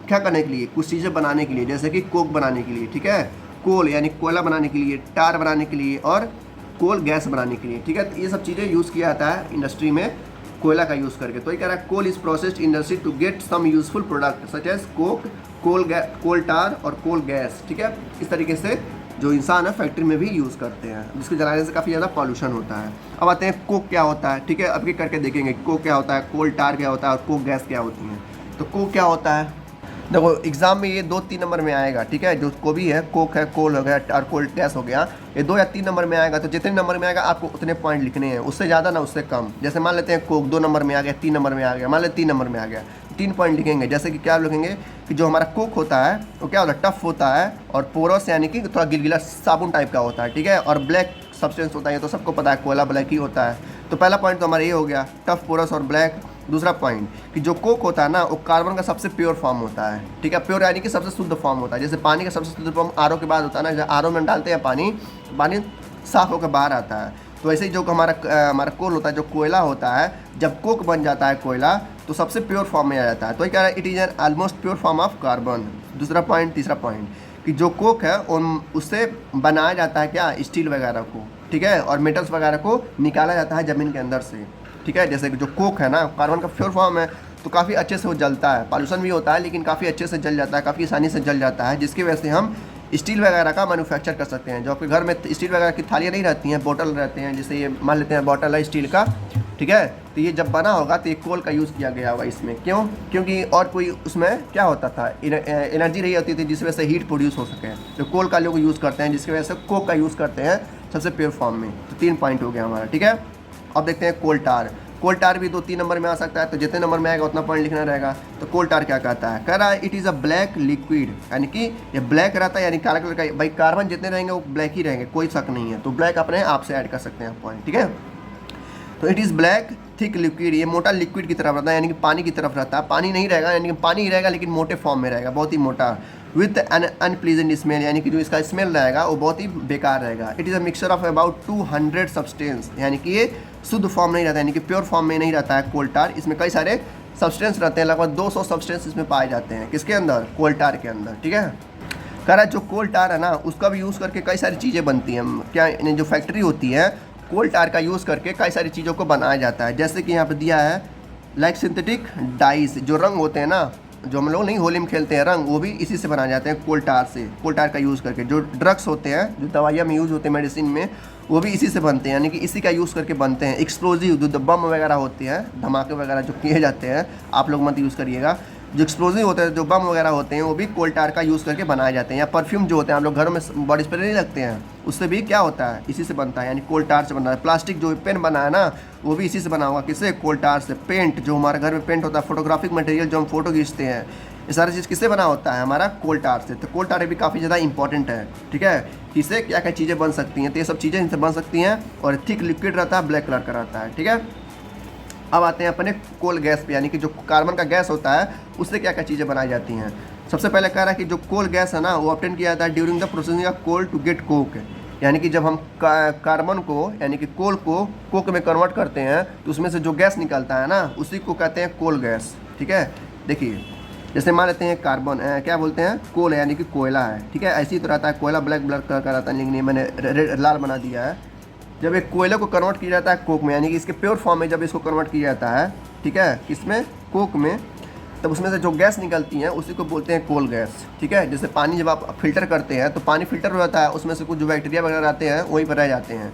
क्या करने के लिए, कुछ चीज़ें बनाने के लिए, जैसे कि कोक बनाने के लिए। ठीक है, कोल यानी कोयला बनाने के लिए, टार बनाने के लिए और कोल गैस बनाने के लिए। ठीक है, तो ये सब चीज़ें यूज़ किया जाता है इंडस्ट्री में कोयला का यूज़ करके। तो ये कह रहा है coal is processed industry to get some useful product such as coke, coal tar और कोल गैस। ठीक है, इस तरीके से जो इंसान है फैक्ट्री में भी यूज़ करते हैं, जिसको जलाने से काफ़ी ज़्यादा पॉल्यूशन होता है। अब आते हैं कोक क्या होता है। ठीक है, अब करके देखेंगे कोक क्या होता है, कोल टार क्या होता है और कोक गैस क्या होती है। तो कोक क्या होता है, देखो एग्जाम में ये 2-3 नंबर में आएगा। ठीक है, जो को भी है, कोक है, कोल हो गया और कोल गैस हो गया, ये 2 या 3 नंबर में आएगा। तो जितने नंबर में आएगा आपको उतने पॉइंट लिखने हैं, उससे ज़्यादा ना उससे कम। जैसे मान लेते हैं कोक 2 नंबर में आ गया, 3 नंबर में आ गया, मान लेते 3 नंबर में आ गया, 3 पॉइंट लिखेंगे। जैसे कि क्या लिखेंगे कि जो हमारा कोक होता है वो क्या होता है, टफ होता है और पोरस यानी कि थोड़ा गिलगिला साबुन टाइप का होता है। ठीक है, और ब्लैक सब्सटेंस होता है, ये तो सबको पता है, कोयला ब्लैक ही होता है। तो पहला पॉइंट तो हमारा ये हो गया, टफ, पोरस और ब्लैक। दूसरा पॉइंट कि जो कोक होता है ना, वो कार्बन का सबसे प्योर फॉर्म होता है। ठीक है, प्योर यानी कि सबसे शुद्ध फॉर्म होता है। जैसे पानी का सबसे शुद्ध फॉर्म RO के बाद होता है ना, जब RO में डालते हैं पानी, पानी साफ होकर बाहर आता है। तो वैसे ही जो हमारा कोल होता है, जो कोयला होता है, जब कोक बन जाता है कोयला, तो सबसे प्योर फॉर्म में आ जाता है। तो ये कह रहा है it is an almost pure form of carbon. दूसरा पॉइंट। तीसरा पॉइंट कि जो कोक है उससे बनाया जाता है क्या, स्टील वगैरह को। ठीक है, और मेटल्स वगैरह को निकाला जाता है ज़मीन के अंदर से। ठीक है, जैसे कि जो कोक है ना, कार्बन का प्योर फॉर्म है, तो काफ़ी अच्छे से वो जलता है, पॉल्यूशन भी होता है लेकिन काफ़ी अच्छे से जल जाता है, काफ़ी आसानी से जल जाता है, जिसकी वजह से हम स्टील वगैरह का मैन्युफैक्चर कर सकते हैं। जो आपके घर में स्टील वगैरह की थालियाँ नहीं रहती हैं, बोतल रहते हैं, जैसे ये मान लेते हैं बॉटल है स्टील का, ठीक है, तो ये जब बना होगा तो ये कोल का यूज़ किया गया होगा इसमें। क्यों? क्योंकि और कोई उसमें क्या होता था, एनर्जी नहीं होती थी जिस वजह से हीट प्रोड्यूस हो सके, तो कोल का लोग यूज़ करते हैं, जिसकी वजह से कोक का यूज़ करते हैं सबसे प्योर फॉर्म में। तो 3 पॉइंट हो गया हमारा, ठीक है। अब देखते हैं कोल टार। कोल टार भी 2-3 नंबर में आ सकता है, तो जितने नंबर में आएगा उतना पॉइंट लिखना रहेगा। तो कोल टार क्या कहता है, कह रहा है it is a black liquid, यानी कि ये ब्लैक रहता है, यानी काला कलर का। भाई कार्बन जितने रहेंगे वो ब्लैक ही रहेंगे, कोई शक नहीं है, तो ब्लैक अपने आप से ऐड कर सकते हैं पॉइंट, ठीक है। तो it is black thick liquid, ये मोटा लिक्विड की तरफ रहता है, यानी कि पानी की तरफ रहता है। पानी नहीं रहेगा, यानी कि पानी ही रहेगा लेकिन मोटे फॉर्म में रहेगा, बहुत ही मोटा। विथ एन अनप्लीजेंट स्मेल, यानी कि जो इसका स्मेल रहेगा वो बहुत ही बेकार रहेगा। It is a mixture of about 200 substance, यानी कि ये शुद्ध फॉर्म नहीं रहता, यानी कि प्योर फॉर्म में नहीं रहता है कोल टार। इसमें कई सारे सब्सटेंस रहते हैं, लगभग 200 सब्सटेंस इसमें पाए जाते हैं। किसके अंदर? कोल टार के अंदर, ठीक है। कह रहा है जो कोल टार है ना, उसका भी यूज़ करके कई सारी चीज़ें बनती हैं। क्या जो फैक्ट्री होती है, कोल टार का यूज़ करके कई सारी चीज़ों को बनाया जाता है। जैसे कि यहाँ पर दिया है लाइक सिंथेटिक डाइस, जो रंग होते हैं ना, जो हम लोग नहीं होली में खेलते हैं रंग, वो भी इसी से बनाए जाते हैं कोल टार से, कोल टार का यूज़ करके। जो ड्रग्स होते हैं, जो दवाइयाँ में यूज़ होते हैं मेडिसिन में, वो भी इसी से बनते हैं, यानी कि इसी का यूज़ करके बनते हैं। एक्सप्लोजिव जो बम वगैरह होते हैं, धमाके वगैरह जो किए जाते हैं, आप लोग मत यूज़ करिएगा। जो एक्सप्लोजिव होते हैं, जो बम वगैरह होते हैं, वो भी कोल टार का यूज़ करके बनाए जाते हैं। या परफ्यूम जो होते हैं, आप लोग घरों में बॉडी स्प्रे नहीं लगते हैं, उससे भी क्या होता है, इसी से बनता है, यानी कोल टार से बना है। प्लास्टिक जो पेन बना है ना, वो भी इसी से बना होगा। किससे? कोल टार से। पेंट जो हमारे घर में पेंट होता है, फोटोग्राफिक मटेरियल जो हम फोटो खींचते हैं, ये सारी चीज़ किससे बना होता है? हमारा कोल टार से। तो कोल टार भी काफ़ी ज़्यादा इंपॉर्टेंट है, ठीक है। इससे क्या क्या चीज़ें बन सकती हैं, तो ये सब चीज़ें इनसे बन सकती हैं। और थिक लिक्विड रहता है, ब्लैक कलर का रहता है, ठीक है। अब आते हैं अपने कोल गैस पे, यानी कि जो कार्बन का गैस होता है, उससे क्या क्या चीज़ें बनाई जाती हैं। सबसे पहले कह रहा है कि जो कोल गैस है ना, वो ऑब्टेन किया जाता है during the processing of coal to get coke, यानी कि जब हम कार्बन को, यानी कि कोल को कोक में कन्वर्ट करते हैं, तो उसमें से जो गैस निकलता है ना, उसी को कहते हैं कोल गैस, ठीक है। देखिए, जैसे मान लेते हैं कार्बन क्या बोलते हैं, कोल है, यानी कि कोयला है, ठीक है। ऐसे ही तो रहता है, कोयला ब्लैक ब्लैक कलर का रहता है, लेकिन ये मैंने लाल बना दिया है। जब एक कोयले को कन्वर्ट किया जाता है कोक में, यानी कि इसके प्योर फॉर्म में जब इसको कन्वर्ट किया जाता है, ठीक है, किसमें? कोक में, तब उसमें से जो गैस निकलती है उसी को बोलते हैं कोल गैस, ठीक है। जैसे पानी जब आप फिल्टर करते हैं, तो पानी फिल्टर हो जाता है, उसमें से कुछ जो बैक्टीरिया वगैरह आते हैं वहीं पर रह जाते हैं,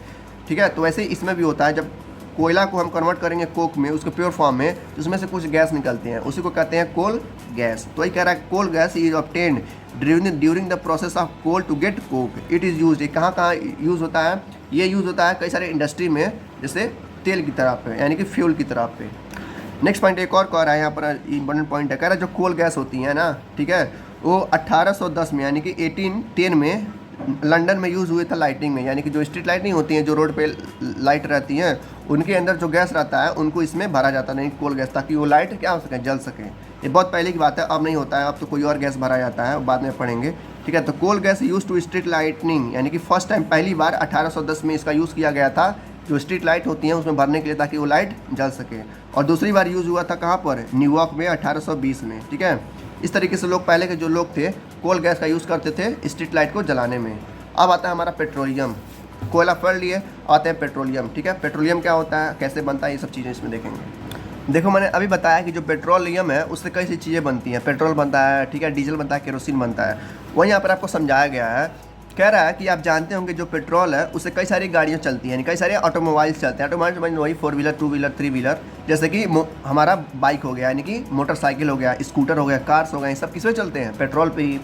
ठीक है। तो वैसे ही इसमें भी होता है, जब कोयला को हम कन्वर्ट करेंगे कोक में, उसके प्योर फॉर्म में, तो उसमें से कुछ गैस निकलते हैं, उसी को कहते हैं कोल गैस। तो वही कह रहा है coal gas is obtained during the process of coal to get coke. It is use, कहाँ कहाँ यूज़ होता है? ये यूज़ होता है कई सारे इंडस्ट्री में, जैसे तेल की तरह पे, यानी कि फ्यूल की तरह पे। नेक्स्ट पॉइंट एक और कह रहा है यहाँ पर, इंपॉर्टेंट पॉइंट है, कह रहा है जो कोल गैस होती है ना, ठीक है, वो 1810 में, यानी कि 1810 में लंदन में यूज़ हुए था लाइटिंग में, यानी कि जो स्ट्रीट लाइट नहीं होती हैं, जो रोड पे लाइट रहती हैं, उनके अंदर जो गैस रहता है उनको इसमें भरा जाता है, नहीं कोल गैस, ताकि वो लाइट क्या हो सके, जल सके। ये बहुत पहले की बात है, अब नहीं होता है, अब तो कोई और गैस भरा जाता है, बाद में पढ़ेंगे, ठीक है। तो coal gas use to street lightning, यानी कि फर्स्ट टाइम, पहली बार 1810 में इसका यूज़ किया गया था, जो स्ट्रीट लाइट होती हैं उसमें भरने के लिए, ताकि वो लाइट जल सके। और दूसरी बार यूज़ हुआ था कहाँ पर? न्यूयॉर्क में 1820 में, ठीक है। इस तरीके से लोग, पहले के जो लोग थे, कोल गैस का यूज़ करते थे स्ट्रीट लाइट को जलाने में। अब आता है हमारा पेट्रोलियम। कोयला पढ़ लिए, आते हैं पेट्रोलियम, ठीक है। पेट्रोलियम क्या होता है, कैसे बनता है, ये सब चीज़ें इसमें देखेंगे। देखो, मैंने अभी बताया कि जो पेट्रोलियम है उससे कई सी चीज़ें बनती हैं। पेट्रोल बनता है, ठीक है, डीजल बनता है, केरोसिन बनता है। वहीं यहाँ पर आपको समझाया गया है, कह रहा है कि आप जानते होंगे जो पेट्रोल है उससे कई सारी गाड़ियाँ चलती हैं, यानी कई सारे ऑटोमोबाइल्स चलते हैं। ऑटोमोबाइल वही 4 व्हीलर, 2 व्हीलर, 3 व्हीलर, जैसे कि हमारा बाइक हो गया, यानी कि मोटरसाइकिल हो गया, स्कूटर हो गया, कार्स हो गए, ये सब किस पे चलते हैं? पेट्रोल पे ही।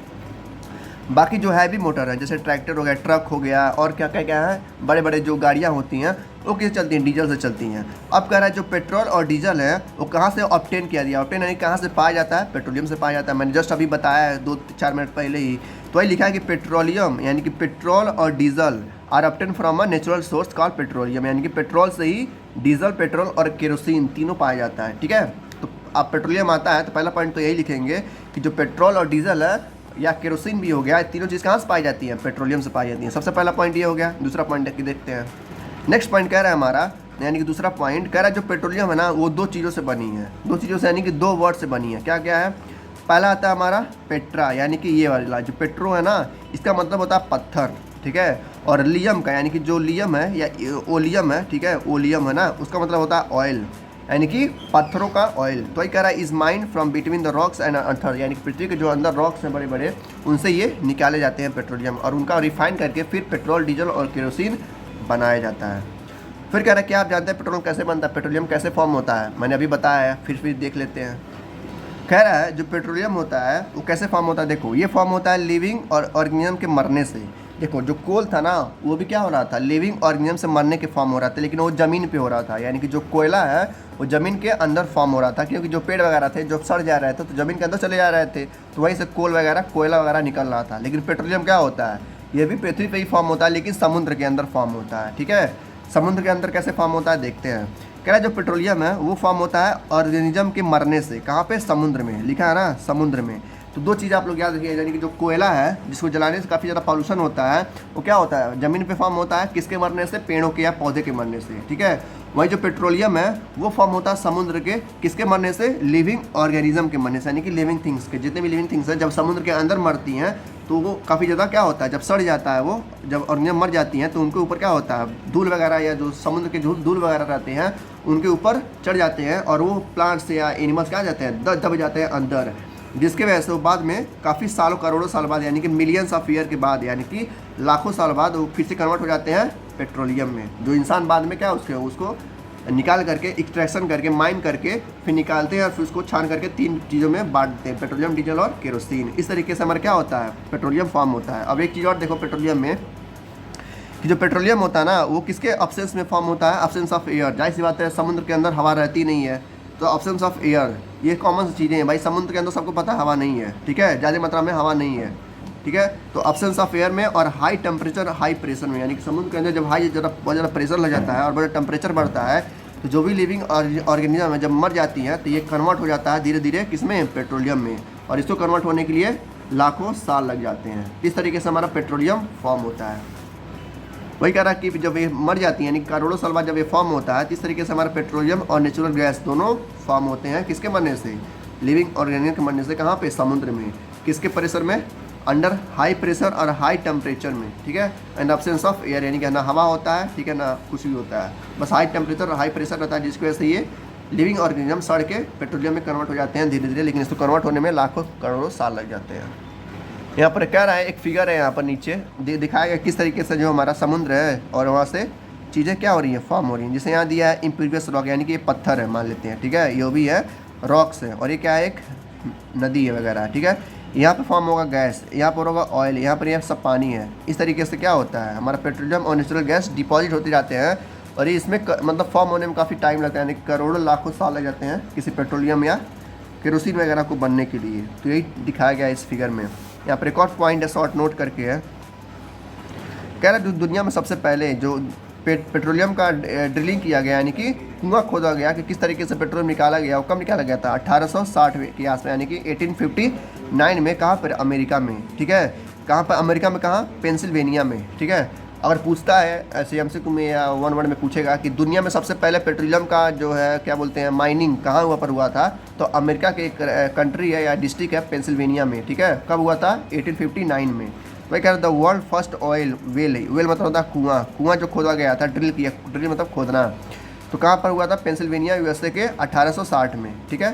बाकी जो हैवी मोटर है, जैसे ट्रैक्टर हो गया, ट्रक हो गया, और क्या क्या क्या है, बड़े बड़े जो गाड़ियाँ होती हैं, वो किस चलती हैं? डीजल से चलती हैं। अब कह रहा है जो पेट्रोल और डीजल है वो कहाँ से ऑब्टेन किया दिया? ऑब्टेन यानी कहाँ से पाया जाता है? पेट्रोलियम से पाया जाता है। मैंने जस्ट अभी बताया है 2-4 मिनट पहले ही। तो वही लिखा है कि पेट्रोलियम, यानी कि पेट्रोल और diesel are obtain from a natural source called petroleum, यानी कि पेट्रोल से ही डीजल, पेट्रोल और केरोसिन तीनों पाया जाता है, ठीक है। तो अब पेट्रोलियम आता है तो पहला पॉइंट तो यही लिखेंगे कि जो पेट्रोल और डीजल है या केरोसिन भी हो गया, तीनों चीज़ कहाँ से पाई जाती है? पेट्रोलियम से पाई जाती है। सबसे पहला पॉइंट ये हो गया। दूसरा पॉइंट देखते हैं। नेक्स्ट पॉइंट कह रहा है हमारा, यानी कि दूसरा पॉइंट कह रहा है जो पेट्रोलियम है ना, वो 2 चीज़ों से बनी है। 2 चीज़ों से, यानी कि 2 वर्ड से बनी है। क्या क्या है? पहला आता है हमारा पेट्रा, यानी कि ये वाला जो पेट्रो है ना, इसका मतलब होता है पत्थर, ठीक है। और लियम का, यानी कि जो लियम है या ओलियम है, ठीक है, ओलियम है ना, उसका मतलब होता है ऑयल, यानी कि पत्थरों का ऑयल। तो ये कह रहा है is mined from between the rocks and earth, यानी कि पृथ्वी के जो अंदर रॉक्स हैं बड़े बड़े, उनसे ये निकाले जाते हैं पेट्रोलियम, और उनका रिफाइन करके फिर पेट्रोल, डीजल और केरोसिन बनाया जाता है। फिर कह रहा है क्या आप जानते हैं पेट्रोल कैसे बनता है, पेट्रोलियम कैसे फॉर्म होता है? मैंने अभी बताया है, फिर देख लेते हैं। कह रहा है जो पेट्रोलियम होता है वो कैसे फॉर्म होता है, देखो ये फॉर्म होता है लिविंग और ऑर्गेनिज्म के मरने से। देखो जो कोल था ना वो भी क्या हो रहा था, लिविंग ऑर्गेनिज्म से मरने के फॉर्म हो रहा था, लेकिन वो ज़मीन पे हो रहा था, यानी कि जो कोयला है वो ज़मीन के अंदर फॉर्म हो रहा था, क्योंकि जो पेड़ वगैरह थे जो सड़ जा रहे थे तो ज़मीन के अंदर चले जा रहे थे, तो वहीं से कोल वगैरह, कोयला वगैरह निकल रहा था। लेकिन पेट्रोलियम क्या होता है, ये भी पृथ्वी पे ही फॉर्म होता है, लेकिन समुद्र के अंदर फॉर्म होता है। ठीक है, समुद्र के अंदर कैसे फॉर्म होता है देखते हैं। कह रहा है जो पेट्रोलियम है वो फॉर्म होता है ऑर्गेनिज्म के मरने से। कहाँ पे, समुद्र में, लिखा है ना समुद्र में। तो दो चीज़ आप लोग याद रखिए, यानी कि जो कोयला है जिसको जलाने से काफ़ी ज़्यादा पॉल्यूशन होता है, वो क्या होता है, ज़मीन पे फॉर्म होता है, किसके मरने से, पेड़ों के या पौधे के मरने से। ठीक है, वही जो पेट्रोलियम है वो फॉर्म होता है समुद्र के, किसके मरने से, लिविंग ऑर्गेनिज्म के मरने से, यानी कि लिविंग थिंग्स के, जितने भी लिविंग थिंग्स हैं जब समुद्र के अंदर मरती हैं तो वो काफ़ी ज़्यादा क्या होता है, जब सड़ जाता है वो, जब ऑर्गेनिज्म मर जाती हैं तो उनके ऊपर क्या होता है, धूल वगैरह या जो समुद्र के धूल वगैरह रहते हैं उनके ऊपर चढ़ जाते हैं, और वो प्लांट्स या एनिमल्स क्या जाते हैं, दब जाते हैं अंदर, जिसके वजह से वो बाद में काफ़ी सालों, करोड़ों साल बाद, यानी कि मिलियंस ऑफ ईयर के बाद, यानी कि लाखों साल बाद वो फिर से कन्वर्ट हो जाते हैं पेट्रोलियम में, जो इंसान बाद में क्या उसको निकाल करके, एक्सट्रैक्शन करके, माइन करके फिर निकालते हैं और फिर उसको छान करके तीन चीज़ों में बांटते हैं, पेट्रोलियम, डीजल और केरोसिन। इस तरीके से हमारा क्या होता है, पेट्रोलियम फॉर्म होता है। अब एक चीज़ और देखो पेट्रोलियम में, कि जो पेट्रोलियम होता है ना वो किसके ऑब्सेंस में फॉर्म होता है, ऑब्सेंस ऑफ एयर। जाहिर सी बात है समुद्र के अंदर हवा रहती नहीं है, तो ऑब्सेंस ऑफ एयर ये कॉमन चीज़ें हैं भाई, समुद्र के अंदर सबको पता है हवा नहीं है। ठीक है, ज़्यादा मात्रा में हवा नहीं है। ठीक है, तो ऑब्सेंस ऑफ एयर में और हाई टेम्परेचर, हाई प्रेशर में, यानी कि समुद्र के अंदर जब बहुत ज़्यादा प्रेशर लग जाता है और बहुत टेम्परेचर बढ़ता है, तो जो भी लिविंग ऑर्गेनिज्म है जब मर जाती हैं तो ये कन्वर्ट हो जाता है धीरे धीरे किसमें, पेट्रोलियम में, और इसको कन्वर्ट होने के लिए लाखों साल लग जाते हैं। इस तरीके से हमारा पेट्रोलियम फॉर्म होता है। वही कह रहा है कि जब ये मर जाती है, यानी करोड़ों साल बाद जब ये फॉर्म होता है, तो इस तरीके से हमारा पेट्रोलियम और नेचुरल गैस दोनों फॉर्म होते हैं, किसके मरने से, लिविंग ऑर्गेनिज्म के मरने से। कहाँ पे, समुद्र में, किसके प्रेशर में, अंडर हाई प्रेशर और हाई टेम्परेचर में। ठीक है, एंड एब्सेंस ऑफ एयर, यानी कि ना हवा होता है, ठीक है, ना कुछ भी होता है, बस हाई टेम्परेचर और हाई प्रेशर रहता है, जिसकी वजह से ये लिविंग ऑर्गेनिज्म सड़ के पेट्रोलियम में कन्वर्ट हो जाते हैं धीरे धीरे, लेकिन इसको कन्वर्ट होने में लाखों करोड़ों साल लग जाते हैं। यहाँ पर कह रहा है एक फिगर है यहाँ पर नीचे दिखाया गया किस तरीके से जो हमारा समुद्र है और वहाँ से चीज़ें क्या हो रही हैं, फॉर्म हो रही हैं। जैसे यहाँ दिया है इम्पीरियस रॉक, यानी कि ये पत्थर है मान लेते हैं। ठीक है, ये भी है रॉक्स है, और ये क्या है, एक नदी है वगैरह। ठीक है, यहाँ पे फॉर्म होगा गैस, यहाँ पर होगा ऑयल, यहाँ पर यह सब पानी है। इस तरीके से क्या होता है, हमारा पेट्रोलियम और नेचुरल गैस डिपॉजिट होते जाते हैं, और ये इसमें मतलब फॉर्म होने में काफ़ी टाइम लगता है, यानी करोड़ों लाखों साल लग जाते हैं किसी पेट्रोलियम या केरोसिन वगैरह को बनने के लिए। तो यही दिखाया गया है इस फिगर में। यहाँ पर एक और पॉइंट है, शॉर्ट नोट करके है, कह रहा है जो दुनिया में सबसे पहले जो पेट्रोलियम का ड्रिलिंग किया गया, यानी कि कुआं खोदा गया कि किस तरीके से पेट्रोलियम निकाला गया, वो कब निकाला गया था, 1860 के आसपास, यानी कि 1859 में। कहाँ पर, अमेरिका में। ठीक है, कहाँ पर, अमेरिका में, कहाँ, पेंसिल्वेनिया में। ठीक है, अगर पूछता है ऐसे MCQ में या वन वर्ड में पूछेगा कि दुनिया में सबसे पहले पेट्रोलियम का जो है क्या बोलते हैं माइनिंग कहाँ हुआ पर हुआ था, तो अमेरिका के एक कंट्री है या डिस्ट्रिक्ट है पेंसिल्वेनिया में। ठीक है, कब हुआ था, 1859 में। वही कह रहा the world first oil well, well मतलब होता है कुआं, कुआं जो खोदा गया था, ड्रिल किया, ड्रिल मतलब खोदना, तो कहाँ पर हुआ था, पेंसिल्वेनिया USA के 1860 में। ठीक है,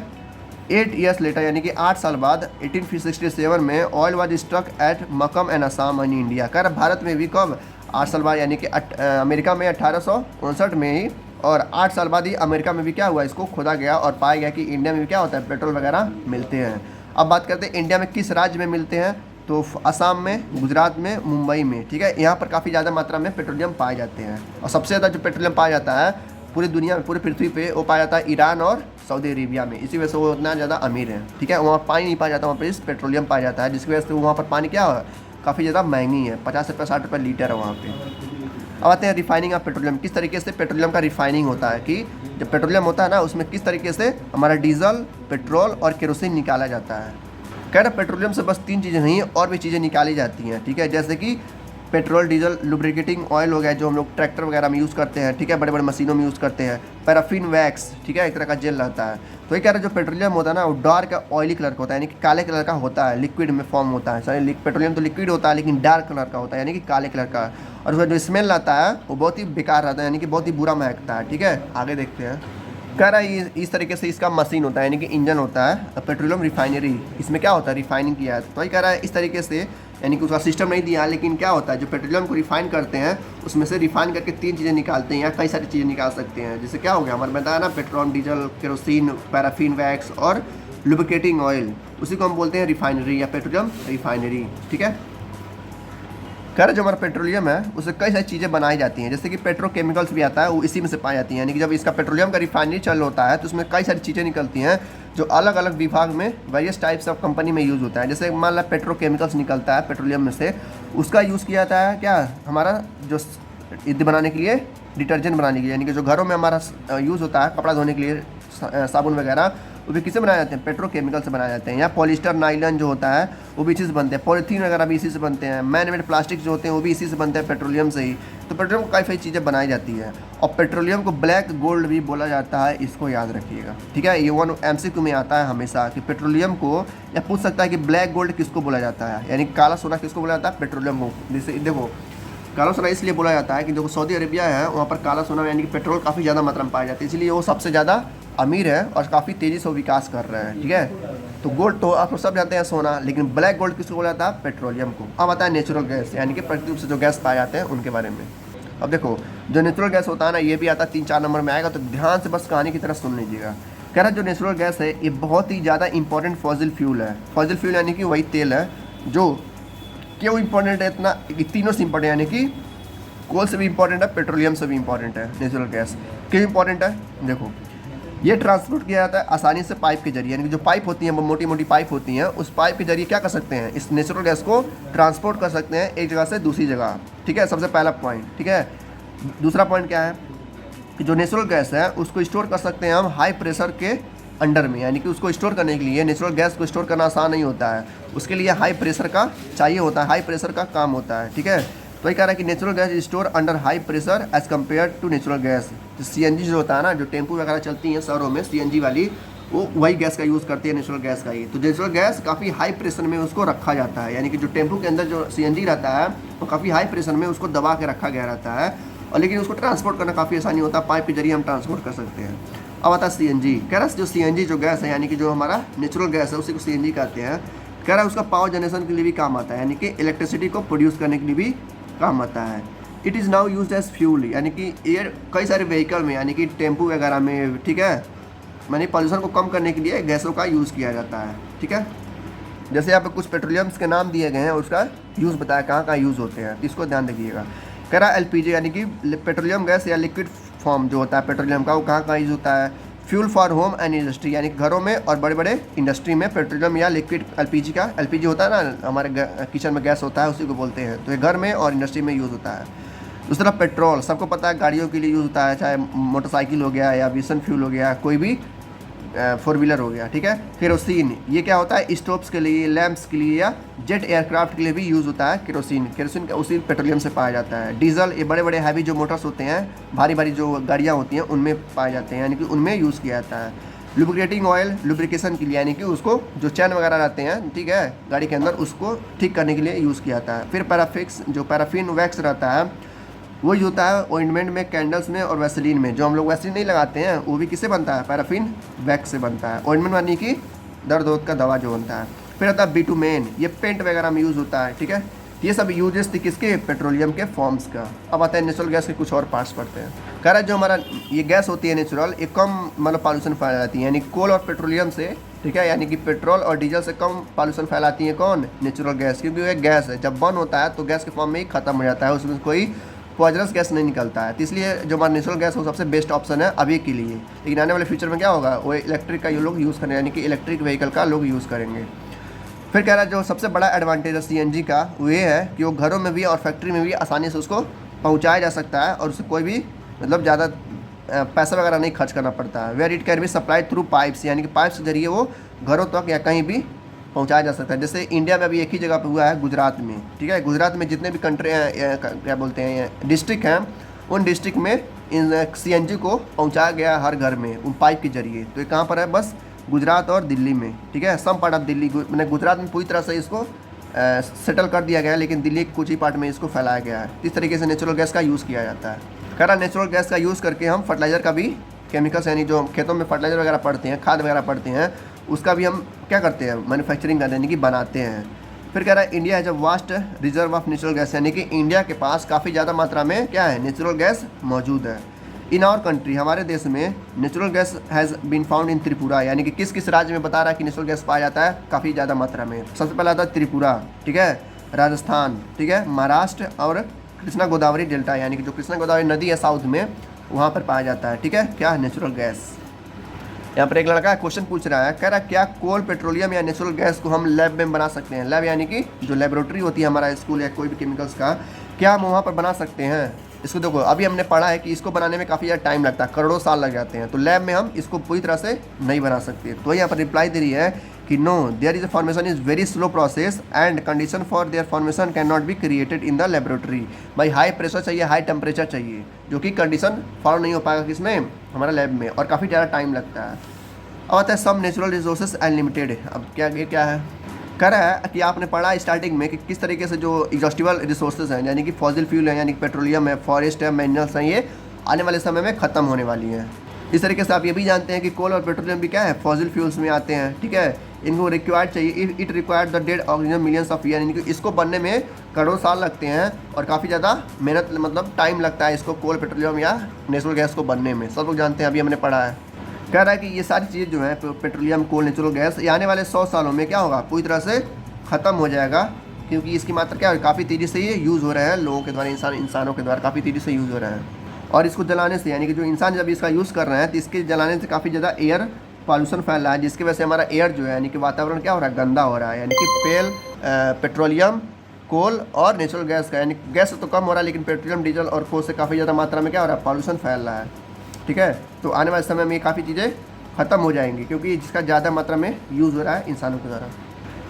8 ईयर्स लेटर, यानी कि 8 साल बाद 1867 में oil was struck at Makum and Assam in India. कह रहा भारत में भी कब, 8 साल बाद, यानी कि अमेरिका में 1859 में ही, और 8 साल बाद ही अमेरिका में भी क्या हुआ, इसको खोदा गया और पाया गया कि इंडिया में भी क्या होता है, पेट्रोल वगैरह मिलते हैं। अब बात करते हैं इंडिया में किस राज्य में मिलते हैं, तो असम में, गुजरात में, मुंबई में। ठीक है, यहाँ पर काफ़ी ज़्यादा मात्रा में पेट्रोलियम पाए जाते हैं, और सबसे ज़्यादा जो पेट्रोलियम पाया जाता है पूरी दुनिया में, पूरी पृथ्वी पे, वो पाया जाता है ईरान और सऊदी अरेबिया में। इसी वजह से वो उतना ज़्यादा अमीर है। ठीक है, वहाँ पानी नहीं पाया जाता, वहाँ पर इस पेट्रोलियम पाया जाता है, जिसकी वजह से वहाँ पर पानी क्या है, काफ़ी ज़्यादा महंगी है, 50 रुपये 60 रुपये लीटर है वहाँ पे। अब आते हैं रिफाइनिंग ऑफ पेट्रोलियम, किस तरीके से पेट्रोलियम का रिफाइनिंग होता है, कि जब पेट्रोलियम होता है ना उसमें किस तरीके से हमारा डीजल, पेट्रोल और केरोसिन निकाला जाता है। कह रहा पेट्रोलियम से बस 3 चीज़ें नहीं और भी चीज़ें निकाली जाती हैं। ठीक है, जैसे कि पेट्रोल, डीजल, लुब्रिकेटिंग ऑयल हो गया जो हम लोग ट्रैक्टर वगैरह में यूज़ करते हैं। ठीक है, बड़े बड़े मशीनों में यूज़ करते हैं। पैराफिन वैक्स, ठीक है, एक तरह का जेल रहता है। तो ये कह रहा है जो पेट्रोलियम होता है ना वो डार्क ऑयली कलर का होता है, यानी कि काले कलर का होता है, लिक्विड में फॉर्म होता है। सॉरी, पेट्रोलियम तो लिक्विड होता है लेकिन डार्क कलर का होता है, यानी कि काले कलर का, और उसका जो स्मेल आता है वो बहुत ही बेकार रहता है, यानी कि बहुत ही बुरा महकता है। ठीक है, आगे देखते हैं। कह रहा है ये इस तरीके से इसका मशीन होता है, यानी कि इंजन होता है पेट्रोलियम रिफाइनरी। इसमें क्या होता है, रिफाइनिंग किया है। तो ये कह रहा है इस तरीके से, यानी कि उसका सिस्टम नहीं दिया, लेकिन क्या होता है जो पेट्रोलियम को रिफाइन करते हैं उसमें से रिफाइन करके 3 चीज़ें निकालते हैं या कई सारी चीज़ें निकाल सकते हैं। जैसे क्या हो गया हमारे बताया ना, petrol, diesel, kerosene, paraffin wax और लुब्रिकेटिंग ऑयल, उसी को हम बोलते हैं रिफाइनरी या पेट्रोलियम रिफाइनरी। ठीक है, कह रहे जो हमारा पेट्रोलियम है उससे कई सारी चीज़ें बनाई जाती हैं, जैसे कि पेट्रोकेमिकल्स भी आता है, वो इसी में से पाई जाती हैं। यानी कि जब इसका पेट्रोलियम का रिफाइनरी चल होता है तो उसमें कई सारी चीज़ें निकलती हैं जो अलग अलग विभाग में वेरियस टाइप्स ऑफ कंपनी में यूज़ होता है। जैसे मान ला पेट्रोकेमिकल्स निकलता है पेट्रोलियम में से, उसका यूज़ किया जाता है क्या, हमारा जो ईंधन बनाने के लिए, डिटर्जेंट बनाने के लिए, यानी कि जो घरों में हमारा यूज़ होता है कपड़ा धोने के लिए, साबुन वगैरह, वो भी किससे बनाए जाते हैं, पेट्रोकेमिकल से बनाए जाते हैं। या पॉलिस्टर, नाइलन जो होता है वो भी इसी से बनते हैं। पॉलीथीन वगैरह भी इसी से बनते हैं। मैन मेड प्लास्टिक जो होते हैं वो भी इसी से बनते हैं, पेट्रोलियम से ही। तो पेट्रोलियम को काफ़ी चीज़ें बनाई जाती है। और पेट्रोलियम को ब्लैक गोल्ड भी बोला जाता है, इसको याद रखिएगा। ठीक है, ये 1 MCQ में आता है हमेशा कि पेट्रोलियम को, या पूछ सकता है कि ब्लैक गोल्ड किसको बोला जाता है, यानी काला सोना किसको बोला जाता है, पेट्रोलियम को। जैसे देखो काला सोना इसलिए बोला जाता है कि देखो सऊदी अरेबिया है, वहाँ पर काला सोना यानी कि पेट्रोल काफ़ी ज़्यादा मात्रा में पाया जाता है, इसलिए वो सबसे ज़्यादा अमीर है और काफ़ी तेज़ी से विकास कर रहे हैं। ठीक है, तो गोल्ड तो आप सब जानते हैं सोना, लेकिन ब्लैक गोल्ड किसको बोला जाता है, पेट्रोलियम को। अब आता है नेचुरल गैस, यानी कि प्रकृति से जो गैस पाए जाते हैं उनके बारे में। अब देखो जो नेचुरल गैस होता है ना, ये भी आता है 3-4 नंबर में आएगा, तो ध्यान से बस कहानी की तरह सुन लीजिएगा। कह रहा जो नेचुरल गैस है ये बहुत ही ज़्यादा इंपॉर्टेंट फॉसिल फ्यूल है। फॉसिल फ्यूल यानी कि वही तेल है जो क्यों इंपॉर्टेंट है, इतना तीनों से इंपॉर्टेंट, यानी कि कोल से भी इंपॉर्टेंट है, पेट्रोलियम से भी इंपॉर्टेंट है नेचुरल गैस। क्यों इंपॉर्टेंट है, देखो ये ट्रांसपोर्ट किया जाता है आसानी से पाइप के जरिए, यानी कि जो पाइप होती हैं, मोटी मोटी पाइप होती हैं, उस पाइप के जरिए क्या कर सकते हैं, इस नेचुरल गैस को ट्रांसपोर्ट कर सकते हैं एक जगह से दूसरी जगह। ठीक है, सबसे पहला पॉइंट। ठीक है, दूसरा पॉइंट क्या है कि जो नेचुरल गैस है उसको स्टोर कर सकते हैं हम हाई प्रेशर के अंडर में, यानी कि उसको स्टोर करने के लिए नेचुरल गैस को स्टोर करना आसान नहीं होता है, उसके लिए हाई प्रेशर का चाहिए होता है, हाई प्रेशर का काम होता है। ठीक है, तो ये कह रहा है कि natural gas store under high pressure as compare to natural gas. CNG जो होता है ना, जो टेम्पो वगैरह चलती हैं शहरों में CNG वाली, वो वही गैस का यूज़ करती है, नेचुरल गैस का ही। तो नेचुरल गैस काफ़ी हाई प्रेशर में उसको रखा जाता है, यानी कि जो टेम्पो के अंदर जो CNG रहता है वो काफ़ी हाई प्रेशर में उसको दबा के रखा गया रहता है, और लेकिन उसको ट्रांसपोर्ट करना काफ़ी आसानी होता है, पाइप के जरिए हम ट्रांसपोर्ट कर सकते हैं। अब आता है CNG। कह रहा है जो CNG जो गैस है, यानी कि जो हमारा नेचुरल गैस है उसी को CNG कहते हैं। कह रहा है उसका पावर जनरेशन के लिए भी काम आता है, यानी कि इलेक्ट्रिसिटी को प्रोड्यूस करने के लिए भी काम आता है। It is now use as fuel, यानी कि एयर कई सारे व्हीकल में, यानी कि टेम्पो वगैरह में, ठीक है, यानी पॉल्यूशन को कम करने के लिए गैसों का यूज़ किया जाता है। ठीक है, जैसे यहाँ पे कुछ पेट्रोलियम्स के नाम दिए गए हैं, उसका यूज़ बताया कहाँ कहाँ यूज़ होते हैं, इसको ध्यान रखिएगा। कह रहा है LPG यानी कि पेट्रोलियम गैस या लिक्विड फॉर्म जो होता है पेट्रोलियम का, वो कहाँ कहाँ यूज़ होता है। Fuel for home and industry, यानी कि घरों में और बड़े बड़े इंडस्ट्री में पेट्रोलियम या लिक्विड LPG का, LPG होता है ना हमारे किचन में गैस होता है, उसी को बोलते हैं। तो ये घर में और इंडस्ट्री में यूज़ होता है। दूसरा पेट्रोल, सबको पता है गाड़ियों के लिए यूज़ होता है, चाहे मोटरसाइकिल हो गया या विसन फ्यूल हो गया, कोई भी 4 व्हीलर हो गया। ठीक है, केरोसिन, ये क्या होता है, स्टोव्स के लिए, लैंप्स के लिए या जेट एयरक्राफ्ट के लिए भी यूज़ होता है केरोसिन। केरोसिन का उसी पेट्रोलियम से पाया जाता है। डीजल, ये बड़े बड़े हैवी जो मोटर्स होते हैं, भारी भारी जो गाड़ियाँ होती हैं उनमें पाए जाते हैं, यानी कि उनमें यूज़ किया जाता है। लुब्रिकेटिंग ऑयल, लुब्रिकेशन के लिए, यानी कि उसको जो चैन वगैरह रहते हैं, ठीक है, गाड़ी के अंदर, उसको ठीक करने के लिए यूज़ किया जाता है। फिर पैराफिक्स, जो पैराफिन वैक्स रहता है वो यूज होता है ऑइंटमेंट में, कैंडल्स में और वैसलीन में। जो हम लोग वैसलीन नहीं लगाते हैं वो भी किससे बनता है, पैराफिन वैक्स से बनता है। ऑइंटमेंट यानी कि दर्द वोद का दवा जो बनता है। फिर आता है बिटुमेन, ये पेंट वगैरह में यूज़ होता है। ठीक है, ये सब यूजेस थे किसके, पेट्रोलियम के फॉर्म्स का। अब आता है नेचुरल गैस के कुछ और पार्ट्स पढ़ते हैं। कह रहा है जो हमारा ये गैस होती है नेचुरल, ये कम मतलब पॉल्यूशन फैलाती है, यानी कोल और पेट्रोलियम से, ठीक है, यानी कि पेट्रोल और डीजल से कम पॉल्यूशन फैलाती है कौन, नेचुरल गैस, क्योंकि वो गैस है, जब बर्न होता है तो गैस के फॉर्म में ही खत्म हो जाता है, उसमें कोई पॉइजनस गैस नहीं निकलता है। तो इसलिए जो हमारा नेचुरल गैस वो सबसे बेस्ट ऑप्शन है अभी के लिए। लेकिन आने वाले फ्यूचर में क्या होगा, वो इलेक्ट्रिक का ये लोग यूज़ करेंगे, यानी कि इलेक्ट्रिक व्हीकल का लोग यूज़ करेंगे। फिर कह रहा है जो सबसे बड़ा एडवांटेज है CNG का वो ये है कि वो घरों में भी और फैक्ट्री में भी आसानी से उसको पहुँचाया जा सकता है, और उससे कोई भी मतलब ज़्यादा पैसा वगैरह नहीं खर्च करना पड़ता है। Where it can be supply through pipes, यानी कि पाइप्स के जरिए वो घरों तक या कहीं भी पहुंचाया जा सकता है। जैसे इंडिया में अभी एक ही जगह पे हुआ है, गुजरात में। ठीक है, गुजरात में जितने भी कंट्री हैं, क्या बोलते हैं, डिस्ट्रिक्ट हैं, उन डिस्ट्रिक्ट में इन CNG को पहुंचाया गया हर घर में उन पाइप के जरिए। तो ये कहाँ पर है, बस गुजरात और दिल्ली में। ठीक है, सम पार्ट ऑफ दिल्ली, मैंने गुजरात में पूरी तरह से इसको सेटल कर दिया गया है, लेकिन दिल्ली के कुछ ही पार्ट में इसको फैलाया गया है। इस तरीके से नेचुरल गैस का यूज़ किया जाता है। कह रहा नेचुरल गैस का यूज़ करके हम फर्टिलाइज़र का भी केमिकल्स यानी जो खेतों में फर्टिलाइजर वगैरह पड़ते हैं, खाद वगैरह पड़ते हैं, उसका भी हम क्या करते हैं, मैन्युफैक्चरिंग करते हैं, यानी कि बनाते हैं। फिर कह रहा है India has a vast reserve of natural gas, यानी कि इंडिया के पास काफ़ी ज़्यादा मात्रा में क्या है, नेचुरल गैस मौजूद है। इन आवर कंट्री, हमारे देश में natural gas has been found in Tripura, यानी कि किस किस राज्य में बता रहा है कि नेचुरल गैस पाया जाता है काफ़ी ज़्यादा मात्रा में। सबसे पहला आता है त्रिपुरा, ठीक है, राजस्थान, ठीक है, महाराष्ट्र और कृष्णा गोदावरी डेल्टा, यानी कि जो कृष्णा गोदावरी नदी है साउथ में, वहाँ पर पाया जाता है, ठीक है, क्या नेचुरल गैस। यहाँ पर एक लड़का क्वेश्चन पूछ रहा है, कह रहा है क्या कोल, पेट्रोलियम या नेचुरल गैस को हम लैब में बना सकते हैं। लैब यानी कि जो लेबोरेटरी होती है हमारा स्कूल या कोई भी केमिकल्स का, क्या हम वहाँ पर बना सकते हैं। इसको देखो, अभी हमने पढ़ा है कि इसको बनाने में काफ़ी ज़्यादा टाइम लगता है, करोड़ों साल लग जाते हैं, तो लैब में हम इसको पूरी तरह से नहीं बना सकते। तो यहाँ पर रिप्लाई दे रही है कि no, there is a formation is very slow process and condition for their formation can not be created in the laboratory. भाई हाई प्रेशर चाहिए, हाई टेम्परेचर चाहिए, जो कि कंडीशन फॉलो नहीं हो पाएगा किसमें, हमारा लैब में, और काफ़ी ज़्यादा टाइम लगता है। अब आता है सम नेचुरल रिसोर्सेज अनलिमिटेड। अब क्या ये क्या है, कह रहा है कि आपने पढ़ा स्टार्टिंग में कि किस तरीके से जो एग्जॉस्टिबल रिसोर्सेज हैं, यानी कि फॉसिल फ्यूल है, यानी कि पेट्रोलियम है, फॉरेस्ट है, मिनरल्स हैं, ये आने वाले समय में ख़त्म होने वाली हैं। इस तरीके से आप ये भी जानते हैं कि कोल और पेट्रोलियम भी क्या है, फॉसिल फ्यूल्स में आते हैं, ठीक है। इनको रिक्वायर्ड चाहिए, it required the dead oxygen millions of year, यानी कि इसको बनने में करोड़ों साल लगते हैं और काफ़ी ज़्यादा मेहनत, मतलब टाइम लगता है इसको कोल, पेट्रोलियम या नेचुरल गैस को बनने में, सब लोग जानते हैं, अभी हमने पढ़ा है। कह रहा है कि ये सारी चीज़ें जो है, पेट्रोलियम, कोल, नेचुरल गैस, ये आने वाले 100 सालों में क्या होगा, पूरी तरह से ख़त्म हो जाएगा, क्योंकि इसकी मात्रा क्या है, काफ़ी तेज़ी से ये यूज़ हो रहे हैं लोगों के द्वारा, इंसानों के द्वारा काफ़ी तेज़ी से यूज़ हो रहे हैं। और इसको जलाने से, यानी कि जो इंसान जब इसका यूज़ कर रहे हैं, तो इसके जलाने से काफ़ी ज़्यादा एयर पॉल्यूशन फैल रहा है, जिसकी वजह से हमारा एयर जो है, यानी कि वातावरण क्या हो रहा है, गंदा हो रहा है। यानी कि पेट्रोलियम, कोल और नेचुरल गैस का, यानी गैस तो कम हो रहा है, लेकिन पेट्रोलियम, डीजल और कोल से काफ़ी ज़्यादा मात्रा में क्या हो रहा है, पॉल्यूशन फैल रहा है, ठीक है। तो आने वाले समय में ये काफ़ी चीज़ें ख़त्म हो जाएंगी, क्योंकि जिसका ज़्यादा मात्रा में यूज़ हो रहा है इंसानों के द्वारा।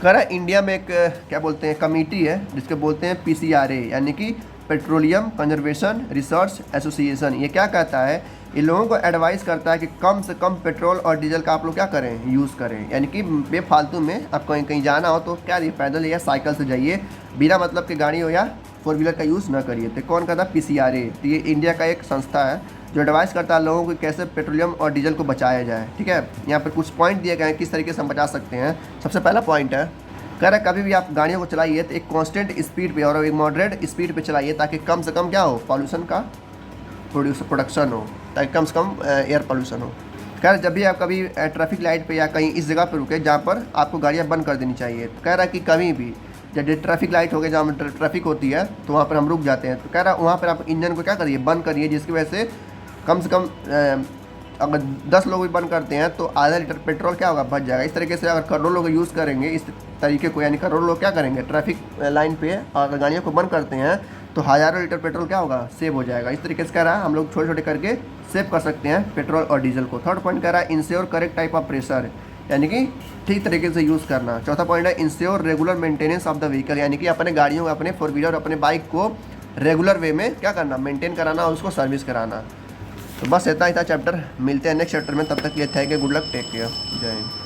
कह रहा है इंडिया में एक क्या बोलते हैं, कमेटी है, जिसके बोलते हैं PCRA, यानी कि पेट्रोलियम कंजर्वेशन रिसर्च एसोसिएशन। ये क्या कहता है, ये लोगों को एडवाइस करता है कि कम से कम पेट्रोल और डीजल का आप लोग क्या करें, यूज़ करें, यानी कि बेफालतू में आप कहीं कहीं जाना हो तो क्या ये पैदल या साइकिल से जाइए, बिना मतलब के गाड़ी हो या 4 व्हीलर का यूज़ ना करिए। तो कौन कहता है, PCRA। तो ये इंडिया का एक संस्था है जो एडवाइस करता है लोगों को कैसे पेट्रोलियम और डीजल को बचाया जाए, ठीक है। यहाँ पर कुछ पॉइंट दिए गए हैं किस तरीके से हम बचा सकते हैं। सबसे पहला पॉइंट है, कह रहा है कभी भी आप गाड़ियों को चलाइए तो एक कांस्टेंट स्पीड पे और एक मॉडरेट स्पीड पे चलाइए, ताकि कम से कम क्या हो, पॉल्यूशन का प्रोडक्शन हो, ताकि कम से कम एयर पॉल्यूशन हो। कह रहा है जब भी आप कभी ट्रैफिक लाइट पे या कहीं इस जगह पर रुके जहाँ पर आपको गाड़ियाँ बंद कर देनी चाहिए। तो कह रहा है कि कभी भी जब ट्रैफिक लाइट हो गई, जहाँ ट्रैफिक होती है, तो वहाँ पर हम रुक जाते हैं। तो कह रहा है वहाँ पर आप इंजन को क्या करिए, बंद करिए, जिसकी वजह से कम अगर 10 लोग भी बंद करते हैं तो आधा लीटर पेट्रोल क्या होगा, बच जाएगा। इस तरीके से अगर करोड़ों लोग यूज़ करेंगे इस तरीके को, यानी करोड़ों लोग क्या करेंगे, ट्रैफिक लाइन पे अगर गाड़ियों को बंद करते हैं तो हज़ारों लीटर पेट्रोल क्या होगा, सेव हो जाएगा। इस तरीके से कह रहा है हम लोग छोटे छोटे करके सेव कर सकते हैं पेट्रोल और डीजल को। थर्ड पॉइंट कह रहा है ensure correct type of pressure, यानी कि ठीक तरीके से यूज़ करना। चौथा पॉइंट है ensure regular maintenance of the vehicle, यानी कि अपने गाड़ियों, अपने 4 व्हीलर, अपने बाइक को रेगुलर वे में क्या करना, मेंटेन कराना और उसको सर्विस कराना। तो बस इतना ही था चैप्टर, मिलते हैं नेक्स्ट चैप्टर में, तब तक ये thank you, good luck, take care, जय हिंद।